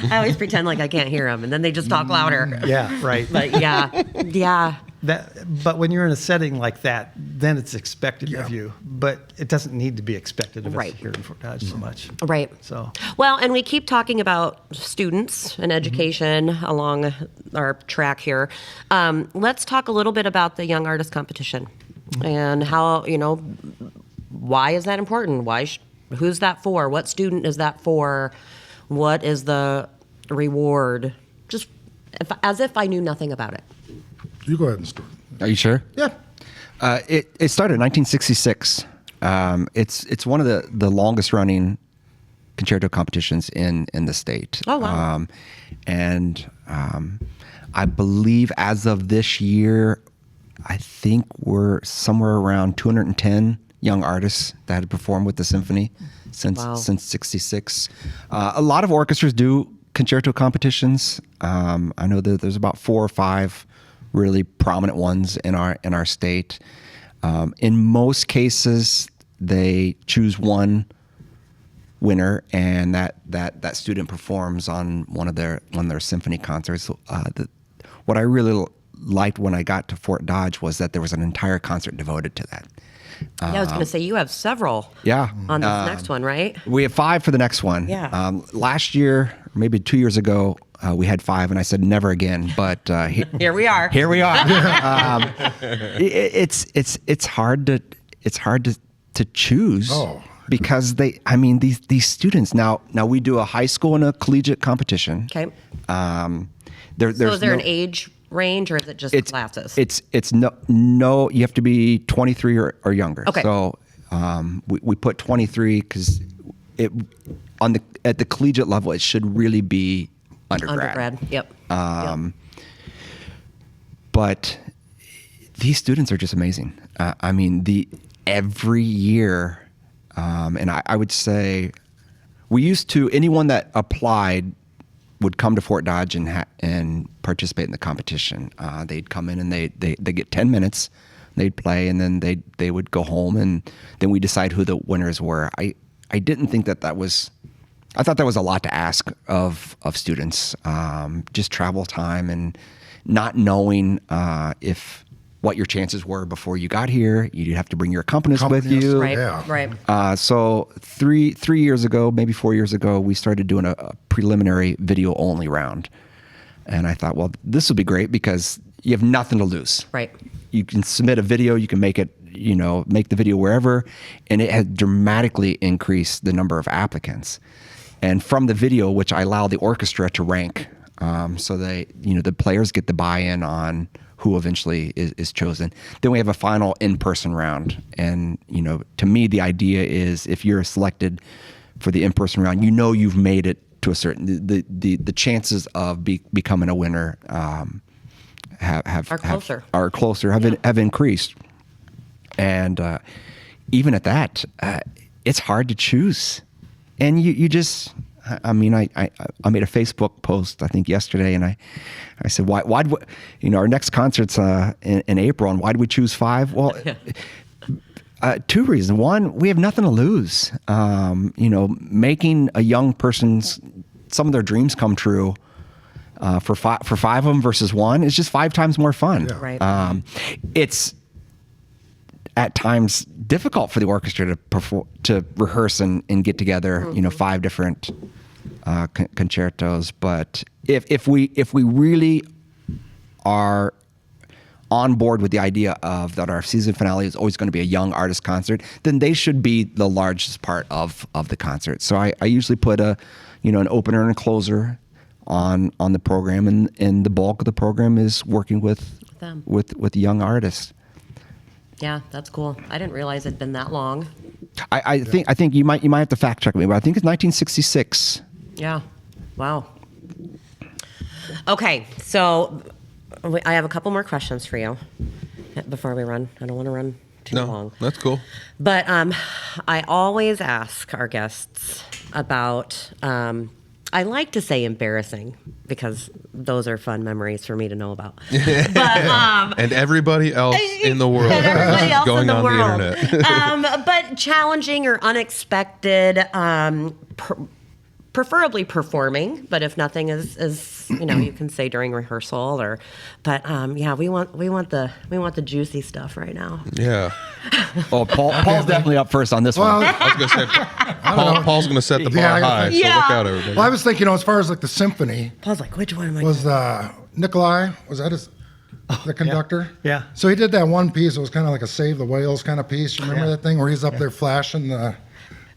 I always pretend like I can't hear them, and then they just talk louder. Yeah, right. But yeah. But when you're in a setting like that, then it's expected of you. But it doesn't need to be expected of us here in Fort Dodge so much. Right. So Well, and we keep talking about students and education along our track here. Let's talk a little bit about the Young Artist Competition and how, why is that important? Who's that for? What student is that for? What is the reward? Just as if I knew nothing about it. You go ahead and start. Are you sure? Yeah. It started in 1966. It's one of the longest running concerto competitions in the state. Oh, wow. I believe as of this year, I think we're somewhere around 210 young artists that had performed with the symphony since 66. A lot of orchestras do concerto competitions. I know that there's about 4 or 5 really prominent ones in our state. In most cases, they choose one winner, and that student performs on one of their symphony concerts. What I really liked when I got to Fort Dodge was that there was an entire concert devoted to that. I was going to say, you have several on this next one, right? We have 5 for the next one. Yeah. Last year, maybe 2 years ago, we had 5, and I said never again. But Here we are. Here we are. It's hard to choose because these students now we do a high school and a collegiate competition. Okay. So is there an age range, or is it just classes? It's no. You have to be 23 or younger. Okay. So we put 23 because at the collegiate level it should really be undergrad. Yep. But these students are just amazing. Every year, and I would say we used to, anyone that applied would come to Fort Dodge and participate in the competition. They'd come in and they get 10 minutes They'd play, and then they would go home, and then we decide who the winners were. I didn't think that was. I thought that was a lot to ask of students. Just travel time and not knowing if what your chances were before you got here. You'd have to bring your accompanist with you. Right, Yeah. right. So three years ago, maybe 4 years ago, we started doing a preliminary video only round. And I thought, well, this will be great because you have nothing to lose. Right. You can submit a video, you can make it, make the video wherever, and it has dramatically increased the number of applicants. And from the video, which I allow the orchestra to rank, so they, the players get the buy-in on who eventually is chosen. Then we have a final in-person round. And, to me, the idea is if you're selected for the in-person round, you've made it to a certain, the chances of becoming a winner are closer, have increased. And even at that, it's hard to choose. And you just, I made a Facebook post, I think yesterday, and I said, why our next concert's in April, and why did we choose 5? Well, 2 reasons. One, we have nothing to lose. Making a young person's, some of their dreams come true for 5 of them versus 1 is just 5 times more fun. Yeah. Right. It's at times difficult for the orchestra to rehearse and get together, 5 different concertos. But if we really are on board with the idea of that our season finale is always going to be a young artist concert, then they should be the largest part of the concert. So I usually put an opener and a closer on the program, and the bulk of the program is working with them. with young artists. Yeah, that's cool. I didn't realize it'd been that long. I think you might have to fact check me, but I think it's 1966. Yeah. Wow. Okay, so I have a couple more questions for you before we run. I don't want to run too long. That's cool. But I always ask our guests about, I like to say embarrassing because those are fun memories for me to know about. But, And everybody else in the world and everybody is else going in the on world. the internet. But challenging or unexpected, preferably performing. But if nothing is you can say during rehearsal or. But we want the juicy stuff right now. Yeah. Oh, Paul's definitely up first on this one. Well, I was going to say, Paul's going to set the bar Yeah, high, so Yeah. look out, everybody. well, I was thinking, as far as like the symphony, Paul's like, which one am I? was Nikolai, was that the conductor? Yeah. So he did that one piece. It was kind of like a Save the Whales kind of piece. You remember that thing where he's up there flashing the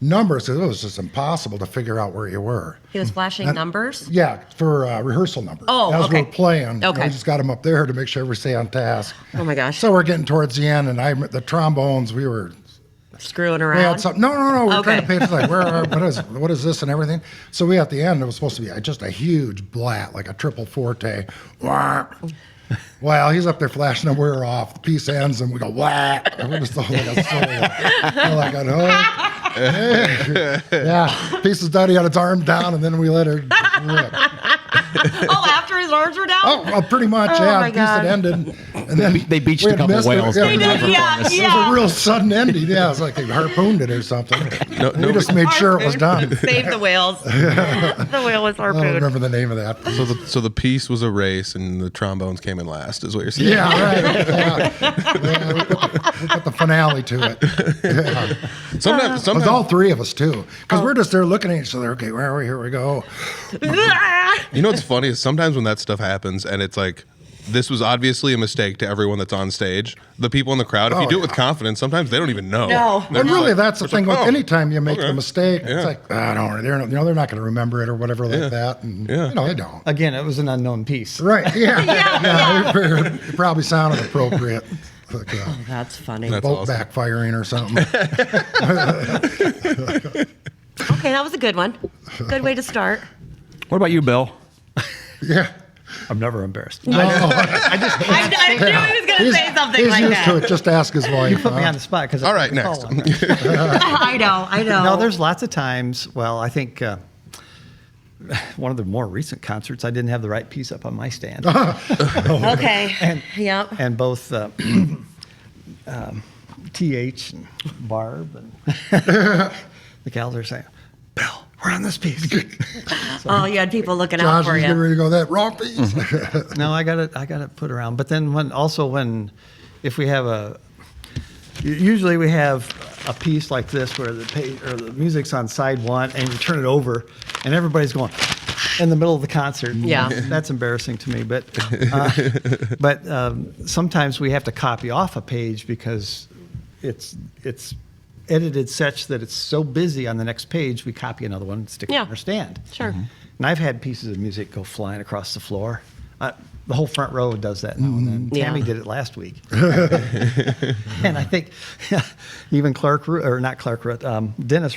numbers? It was just impossible to figure out where you were. He was flashing numbers. Yeah, for rehearsal numbers. Oh, As okay. we're playing, Okay. we just got him up there to make sure we stay on task. Oh my gosh. So we're getting towards the end, and the trombones, we Screwing had around. something. No. We were trying to Okay. pay attention, like, what is this and everything. So we, at the end, it was supposed to be just a huge blat, like a triple forte. Wah. Well, he's up there flashing them. We're off. The piece ends, and we go whack. And we're just all like a solo. We're like, yeah. Piece is done. He had its arm down, and then we let her rip. Oh, after his arms were down. Oh, well, pretty much, Oh, yeah. my The piece had God. ended, and then They beached we a had couple missed it. whales. Yeah, They we did, did. yeah. It was a real sudden ending. Yeah, it was like they harpooned it or something. We just made sure it was done. Save the whales. The whale was I don't harpooned. remember the name of that. So the piece was a race, and the trombones came in last, is what you're saying. Yeah, right. Yeah, we put the finale to it. Yeah. Sometimes, It was all 3 of us, too. Because we're just there looking at each other. Okay, where are we? Here we go. you know what's funny is sometimes when that stuff happens, and it's like, this was obviously a mistake to everyone that's on stage. The people in the crowd, if you do it with confidence, sometimes they don't even know. No. They're And just really, like- that's the thing. With anytime you make okay. a mistake, Yeah. it's like, don't worry. They're not going to remember it or whatever like that. And, Yeah. they don't. Again, it was an unknown piece. Right, yeah. It probably sounded appropriate. Like, That's funny. That's boat awesome. backfiring or something. Okay, that was a good one. Good way to start. What about you, Bill? Yeah. I'm never embarrassed. I knew he was going to say something He's like used that. to it. Just ask his wife. You put me on the spot because All right, next. I know. No, there's lots of times. Well, I think one of the more recent concerts, I didn't have the right piece up on my stand, Okay. Yep. and both TH and Barb and the gals are saying, Bill, we're on this piece. Oh, you had people looking out Josh for is you. getting ready to go that wrong piece. No, I got it put around. But then if we have usually we have a piece like this where the music's on side one and you turn it over and everybody's going in the middle of the concert. Yeah. That's embarrassing to me. But sometimes we have to copy off a page because it's edited such that it's so busy on the next page, we copy another one and stick it on our stand. Sure. And I've had pieces of music go flying across the floor. The whole front row does that now and then. Yeah. Tammy did it last week. And I think even Dennis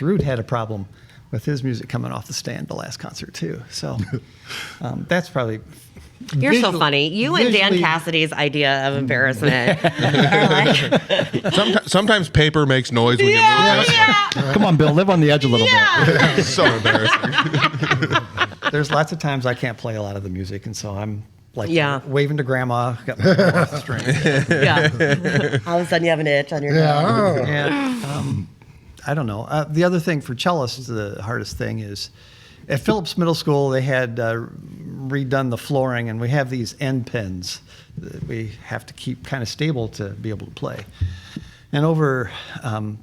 Root had a problem with his music coming off the stand the last concert too. So that's probably... You're so funny. You and Dan visually- Cassidy's idea of embarrassment are like, Sometimes paper makes noise when you move it. Come on, Bill, live on the edge a little bit. So embarrassing. There's lots of times I can't play a lot of the music, and so I'm like Yeah. waving to grandma, got my phone off the string. yeah. All of a sudden you have an itch on your nose. Yeah. And I don't know. The other thing for cellists, the hardest thing is at Phillips Middle School, they had redone the flooring, and we have these end pins that we have to keep kind of stable to be able to play. And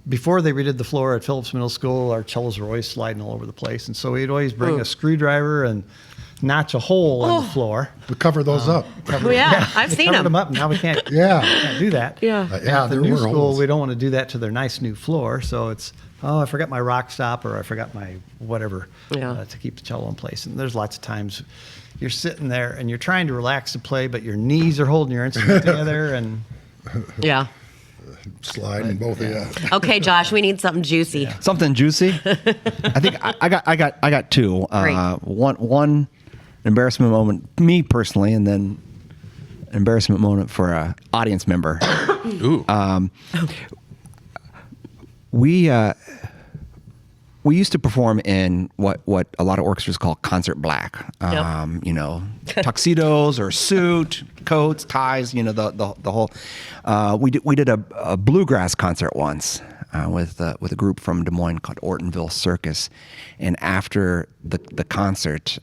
before they redid the floor at Phillips Middle School, our cellos were always sliding all over the place. And so we'd always bring a screwdriver and notch a hole in the floor. We cover those up. Oh, yeah. I've seen Covered them them. up. Now we can't, Yeah. can't do that. Yeah. Yeah, At the there new were school, holes. we don't want to do that to their nice new floor. So it's, I forgot my rock stop or I forgot my whatever to keep the cello in place. And there's lots of times you're sitting there and you're trying to relax to play, but your knees are holding your instrument together. And Yeah. Sliding both of you. Okay, Josh, we need something juicy. Something juicy. I think I got two. Great. One embarrassment moment, me personally, and then an embarrassment moment for a audience member. Ooh. We used to perform in what a lot of orchestras call concert black. Yep. Tuxedos or suit, coats, ties. The whole. We did a bluegrass concert once with a group from Des Moines called Ortonville Circus, and after the concert,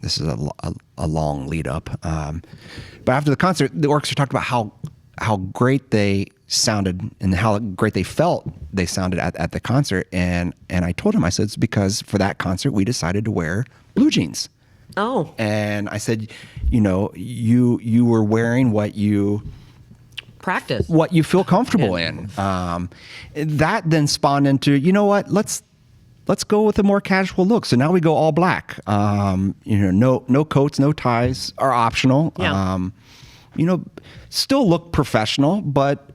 this is a long lead up. But after the concert, the orchestra talked about how great they sounded and how great they felt they sounded at the concert, and I told him, I said, it's because for that concert we decided to wear blue jeans. Oh. And I said, you were wearing what you Practice. feel comfortable in. That then spawned into, let's go with a more casual look. So now we go all black. No coats, no ties are optional. Yeah. Still look professional, but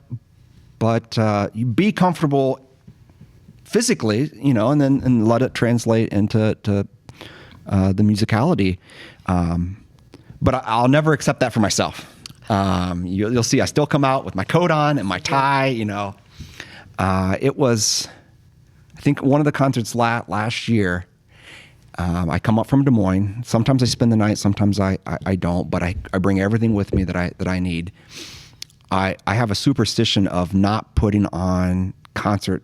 you be comfortable physically, and let it translate into the musicality. But I'll never accept that for myself. You'll see I still come out with my coat on and my tie. It was, I think, one of the concerts last year. I come up from Des Moines. Sometimes I spend the night, sometimes I don't, but I bring everything with me that I need. I have a superstition of not putting on concert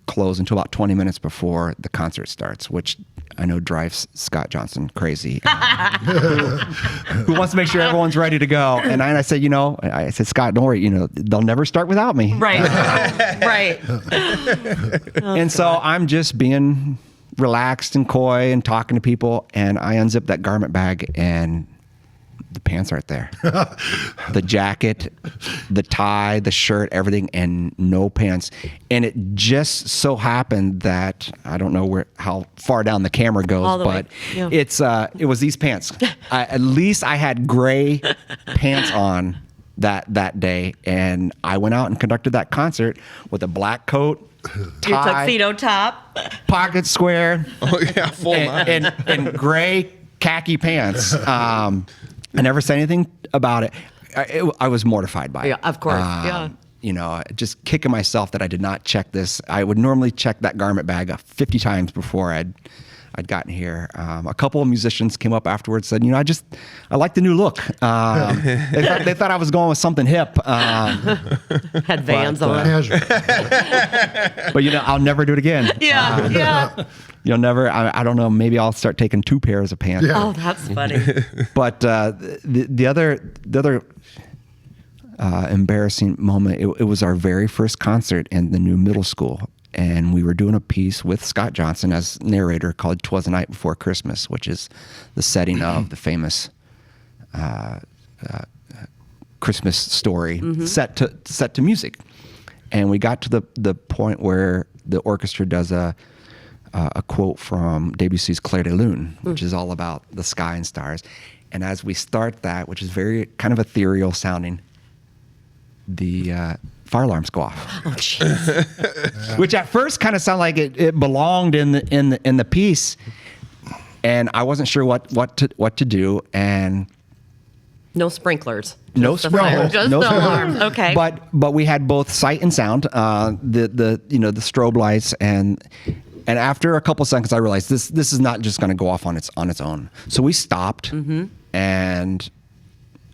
clothes until about 20 minutes before the concert starts, which I know drives Scott Johnson crazy, who wants to make sure everyone's ready to go. And I said, I said, Scott, don't worry, they'll never start without me. Right. Right. And so I'm just being relaxed and coy and talking to people, and I unzip that garment bag and the pants aren't there. The jacket, the tie, the shirt, everything, and no pants. And it just so happened that I don't know how far down the camera goes, All the but way. Yeah. it was these pants. At least I had gray pants on that day, and I went out and conducted that concert with a black coat, tie, Your tuxedo top. pocket square, Oh yeah, full line. and gray khaki pants. I never said anything about it. I was mortified by it. Yeah, of course. Yeah. Just kicking myself that I did not check this. I would normally check that garment bag 50 times before I'd I'd gotten here. A couple of musicians came up afterwards, said, I like the new look. They thought I was going with something hip. Had Vans on. Casual. But I'll never do it again. Yeah. You'll never. I don't know. Maybe I'll start taking 2 pairs of pants. Yeah. Oh, that's funny. But the other embarrassing moment. It was our very first concert in the new middle school, and we were doing a piece with Scott Johnson as narrator called "'Twas the Night Before Christmas," which is the setting of the famous Christmas story set to music. And we got to the point where the orchestra does a quote from Debussy's Clair de Lune, which is all about the sky and stars. And as we start that, which is very kind of ethereal sounding, the fire alarms go off. Oh, jeez. Which at first kind of sounded like it belonged in the piece, and I wasn't sure what to do. And No sprinklers. no Just the fire. sprinklers, Just no the sprinklers. alarms. Okay. But we had both sight and sound, the strobe lights, and after a couple seconds, I realized this is not just going to go off on its own. So we stopped, and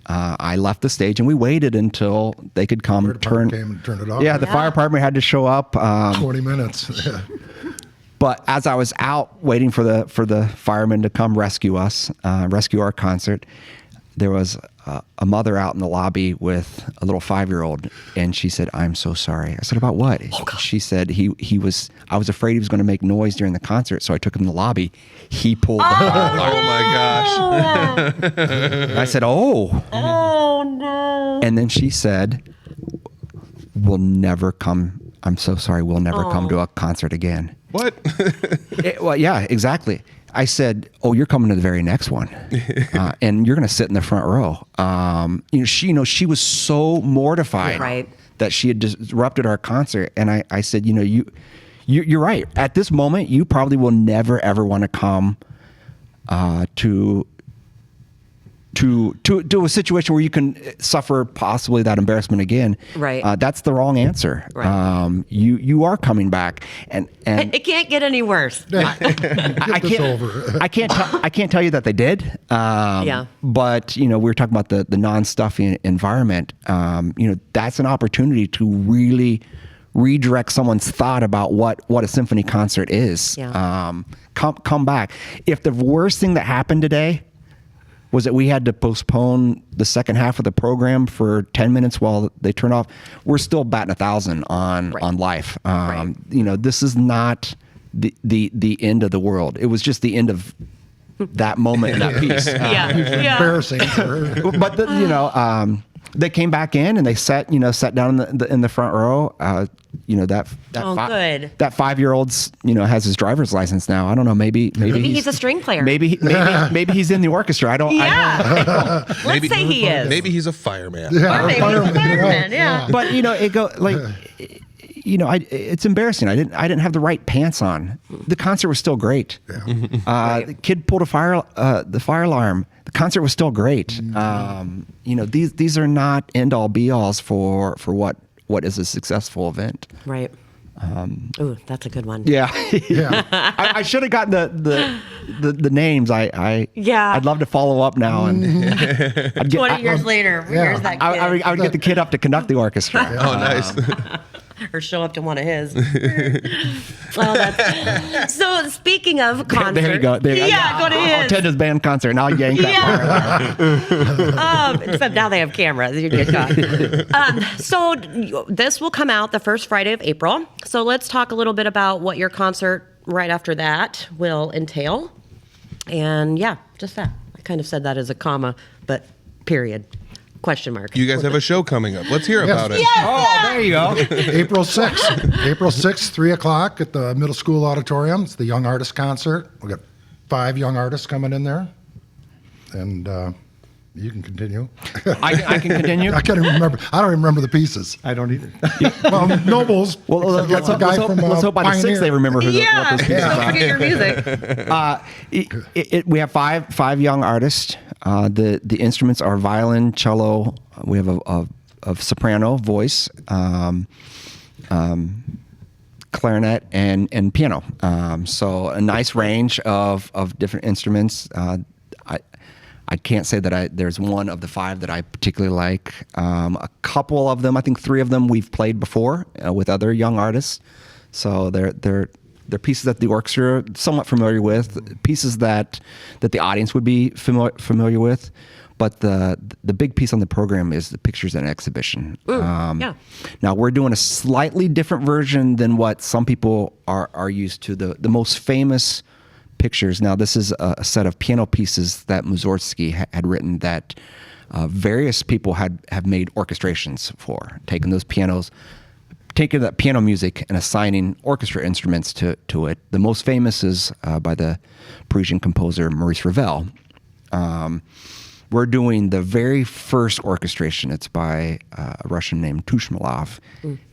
I left the stage, and we waited until they could come Fire department came and turned it off. Yeah, the fire department had to show up. 20 minutes. Yeah. But as I was out waiting for the firemen to come rescue us, rescue our concert, there was a mother out in the lobby with a little 5-year-old, and she said, "I'm so sorry." I said, "About what?" She said, I was afraid he was going to make noise during the concert, so I took him to the lobby. He pulled the fire alarm. Oh my gosh. I said, "Oh." Oh, no. And then she said, "We'll never come. I'm so sorry. We'll never come to a concert again." What? Well, yeah, exactly. I said, "Oh, you're coming to the very next one, and you're going to sit in the front row." She was so mortified Right. that she had disrupted our concert, and I said, you're right. At this moment, you probably will never ever want to come to a situation where you can suffer possibly that embarrassment again. Right. That's the wrong answer. Right. You are coming back, and It can't get any worse. I Get this can't. over. I can't tell you that they did. Yeah. But we were talking about the non-stuffy environment. That's an opportunity to really redirect someone's thought about what a symphony concert is. Yeah. Come back. If the worst thing that happened today was that we had to postpone the second half of the program for 10 minutes while they turn off, we're still batting 1,000 on life. Right. This is not the end of the world. It was just the end of that moment in that piece. Yeah. Embarrassing for her. But they came back in and they sat down in the front row. That good. That 5-year-old's has his driver's license now. I don't know. Maybe He's a string player. Maybe he's in the orchestra. I don't. Yeah. Let's say he is. Maybe he's a fireman. Yeah, Or maybe he's a fireman. Yeah. But it's embarrassing. I didn't have the right pants on. The concert was still great. Yeah. The kid pulled the fire alarm. The concert was still great. These are not end all be alls for what is a successful event. Right. Ooh, that's a good one. Yeah. Yeah. I should have gotten the names. I'd love to follow up now and I'd get, 20 years later, here's that kid. I would get the kid up to conduct the orchestra. Oh, nice. Or show up to one of his. So speaking of concert. There you go. There you go. Yeah, go to I'll his. attend his band concert and I'll yank that fire alarm. Except now they have cameras. You get caught. So this will come out the first Friday of April. So let's talk a little bit about what your concert right after that will entail. And yeah, just that. I kind of said that as a comma, but period. Question mark. You guys have a show coming up. Let's hear about it. Oh, there you go. April 6th. April 6th, 3 o'clock at the middle school auditorium. It's the Young Artist Concert. We got 5 young artists coming in there. And you can continue. I can continue. I can't even remember. I don't even remember the pieces. I don't either. Well, Nobles. Well, let's a guy from hope by the 6th they remember what those pieces Don't are. forget your music. We have five young artists. The instruments are violin, cello. We have a soprano voice, clarinet, and piano. So a nice range of different instruments. I can't say that there's one of the 5 that I particularly like. A couple of them, I think 3 of them, we've played before with other young artists. So they're pieces that the orchestra are somewhat familiar with, pieces that the audience would be familiar with. But the big piece on the program is the pictures and exhibition. Yeah. Now we're doing a slightly different version than what some people are used to. The most famous pictures. Now this is a set of piano pieces that Mussorgsky had written that various people have made orchestrations for, taking that piano music and assigning orchestra instruments to it. The most famous is by the Parisian composer Maurice Ravel. We're doing the very first orchestration. It's by a Russian named Tushmalov.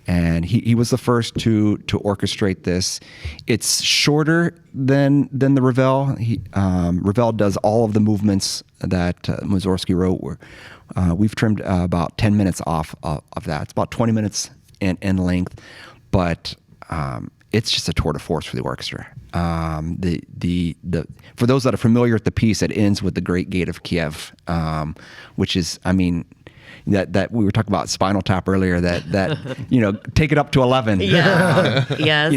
And he was the first to orchestrate this. It's shorter than the Ravel. Ravel does all of the movements that Mussorgsky wrote. We've trimmed about 10 minutes off of that. It's about 20 minutes in length, but it's just a tour de force for the orchestra. For those that are familiar with the piece, it ends with the Great Gate of Kiev, which is, I mean, that we were talking about Spinal Tap earlier. That take it up to 11. Yeah. Yes.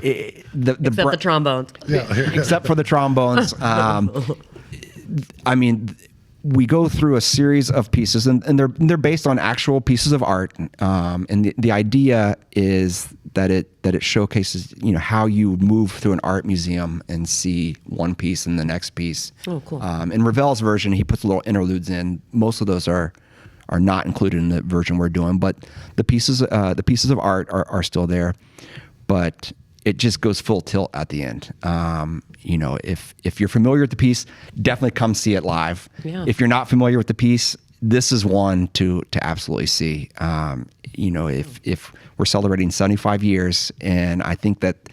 Except the trombones. Yeah. Except for the trombones. I mean, we go through a series of pieces, and they're based on actual pieces of art. And the idea is that it showcases how you move through an art museum and see one piece and the next piece. Oh, cool. In Ravel's version, he puts little interludes in. Most of those are not included in the version we're doing, but the pieces of art are still there. But it just goes full tilt at the end. If you're familiar with the piece, definitely come see it live. Yeah. If you're not familiar with the piece, this is one to absolutely see. If we're celebrating 75 years, and I think that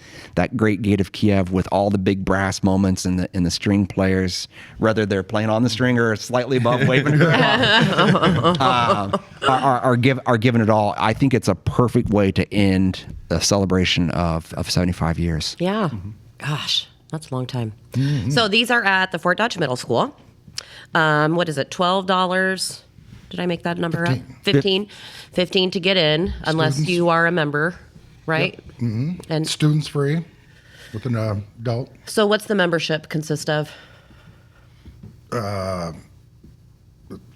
Great Gate of Kiev with all the big brass moments and the string players, whether they're playing on the string or slightly above, waving a are giving it all. I think it's a perfect way to end the celebration of 75 years. Yeah. Gosh, that's a long time. So these are at the Fort Dodge Middle School. What is it, $12? Did I make that number up? 15 to get in, unless Students. you are a member, right? Yep. Mm-hmm. And Students free with an adult. so what's the membership consist of? You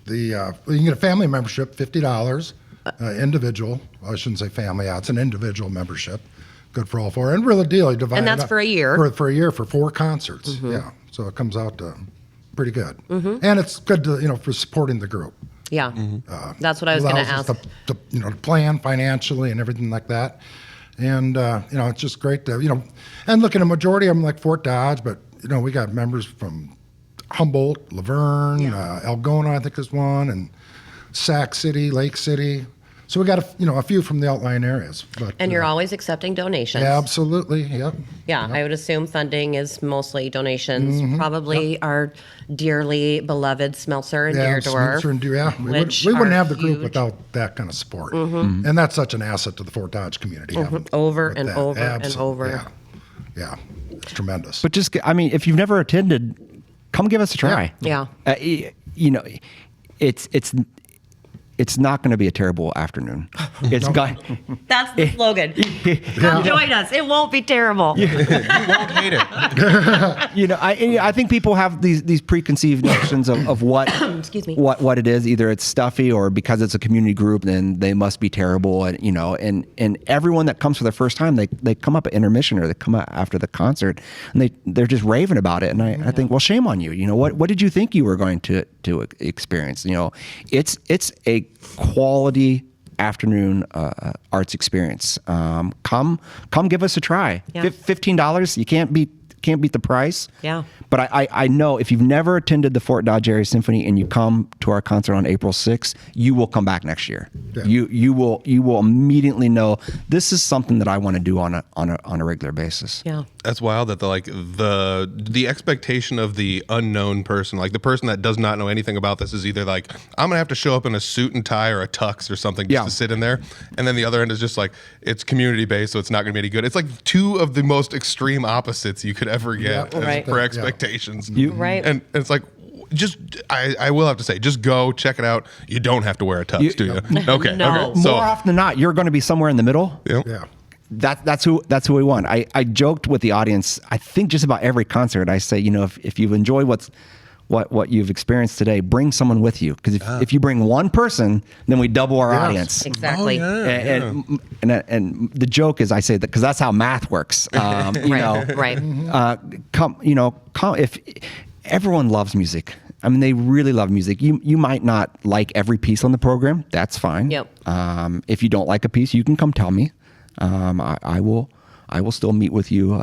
can get a family membership, $50. Individual, I shouldn't say family. Yeah, it's an individual membership. Good for all 4. And real deal, you divide And it that's up for a year? For a year for 4 concerts. Yeah, so it comes out pretty good. And it's good to for supporting the group. Yeah, that's what I was going to Allows ask. us to plan financially and everything like that. And it's just great to and look at a majority of them like Fort Dodge, but we got members from Humboldt, Laverne, Algona, I think is one, and Sac City, Lake City. So we got a few from the outlying areas. But And you're always accepting donations. absolutely, yep. Yeah, I would assume funding is mostly donations. Probably our dearly beloved Smeltzer and Deardorff. Smeltzer and we which wouldn't are have the group huge. without that kind of support. And that's such an asset to the Fort Dodge community. having Over with and that. over and Absolutely, over. Yeah, it's tremendous. But if you've never attended, come give us a try. Yeah. It's not going to be a terrible afternoon. It's got. That's the slogan. Come join us. It won't be terrible. You won't hate it. I think people have these preconceived notions of what Excuse me. what it is. Either it's stuffy, or because it's a community group, then they must be terrible. And everyone that comes for the first time, they come up at intermission or they come up after the concert, and they're just raving about it. And I think, well, shame on you. What did you think you were going to experience? It's a quality afternoon arts experience. Come give us a try. Yeah. $15. You can't beat can't beat the price. Yeah. But I know if you've never attended the Fort Dodge Area Symphony and you come to our concert on April 6th, you will come back next year. Yeah. You will immediately know this is something that I want to do on a regular basis. Yeah. That's wild that the expectation of the unknown person, like the person that does not know anything about this, is either like, I'm gonna have to show up in a suit and tie or a tux or something just to sit in there, and then the other end is just like, it's community based, so it's not gonna be any good. It's like two of the most extreme opposites you could ever get for expectations. Right. And it's like, I will have to say, just go check it out. You don't have to wear a tux, do you? Okay. No. Okay. So, More often than not, you're going to be somewhere in the middle. Yeah. That's who we want. I joked with the audience. I think just about every concert, I say, if you've enjoyed what you've experienced today, bring someone with you. Because if you bring one person, then we double our audience. Exactly. And the joke is, I say that because that's how math works. Right. Come. If everyone loves music, I mean, they really love music. You might not like every piece on the program. That's fine. Yep. If you don't like a piece, you can come tell me. I will still meet with you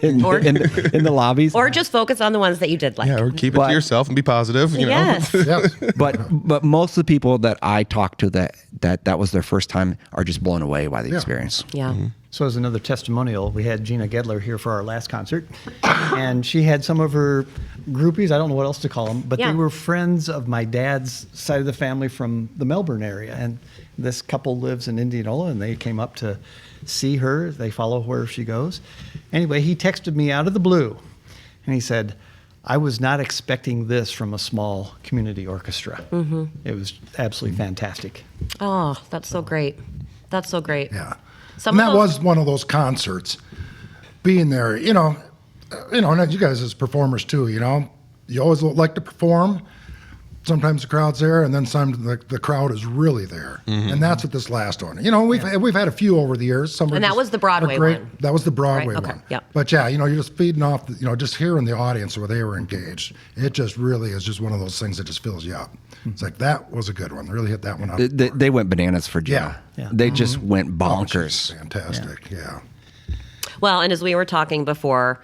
in the lobbies. Or just focus on the ones that you did like. yeah, or keep it to yourself and be positive. Yes. Yes. But most of the people that I talk to that was their first time are just blown away by the experience. Yeah. So as another testimonial, we had Gina Gedler here for our last concert, and she had some of her groupies, I don't know what else to call them, but they were friends of my dad's side of the family from the Melbourne area. And this couple lives in Indianola, and they came up to see her. They follow where she goes. Anyway, he texted me out of the blue, and he said, I was not expecting this from a small community orchestra. Mm-hmm. It was absolutely fantastic. Oh, that's so great. That's so great. Yeah. Some And of that those- was one of those concerts. Being there, and you guys as performers too, you always like to perform. Sometimes the crowd's there, and then the crowd is really there, and that's what this last one. We've had a few over the years. Some And that was the Broadway one. That was the Broadway Right? Okay, one. yep. But yeah, you're just feeding off. Just hearing the audience where they were engaged. It just really is just one of those things that just fills you up. It's like that was a good one. Really hit that one up. They went bananas for Gina. Yeah. They just went She's bonkers. fantastic. Yeah. Well, and as we were talking before,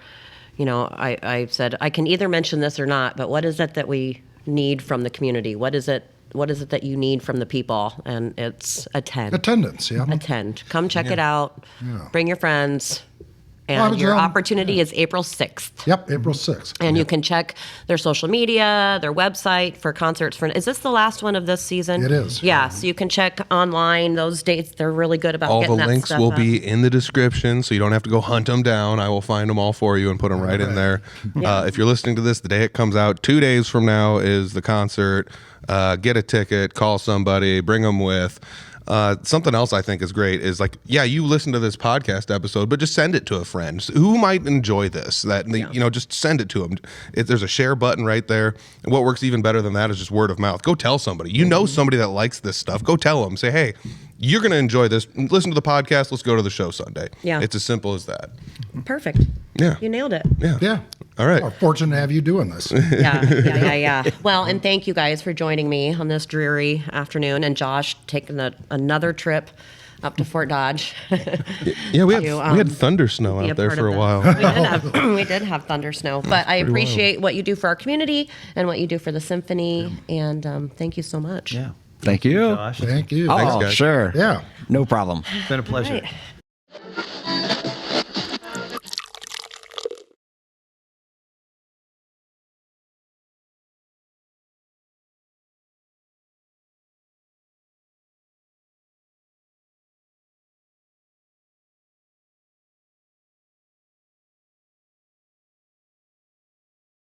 I said, I can either mention this or not, but what is it that we need from the community? What is it that you need from the people? And it's attend. Attendance. Yeah. Attend. Come check it out. Yeah. Bring your friends. Well, I And was, your opportunity is April 6th. Yep. April 6th. And you can check their social media, their website for concerts. Is this the last one of this season? It is. Yeah, so you can check online those dates. They're really good about all getting the that links stuff will up. be in the description, so you don't have to go hunt them down. I will find them all for you and put them right in there. If you're listening to this the day it comes out, 2 days from now is the concert. Get a ticket, call somebody, bring them with. Something else I think is great is like, you listen to this podcast episode, but just send it to a friend who might enjoy this. Just send it to them. There's a share button right there. And what works even better than that is just word of mouth. Go tell somebody. You know somebody that likes this stuff. Go tell them. Say, hey, you're going to enjoy this. Listen to the podcast. Let's go to the show Sunday. Yeah. It's as simple as that. Perfect. Yeah. You nailed it. Yeah. Yeah. All right. We're fortunate to have you doing this. Yeah. Well, and thank you guys for joining me on this dreary afternoon. And Josh taking another trip up to Fort Dodge. Yeah, we to, had thunder snow be out there part for of a while. We did have thunder snow, but I appreciate what you do for our community and what you do for the symphony. And thank you so much. Yeah. Thank you. Josh. Thank you. Oh, guys. sure. Yeah. No problem. It's been a pleasure. Right.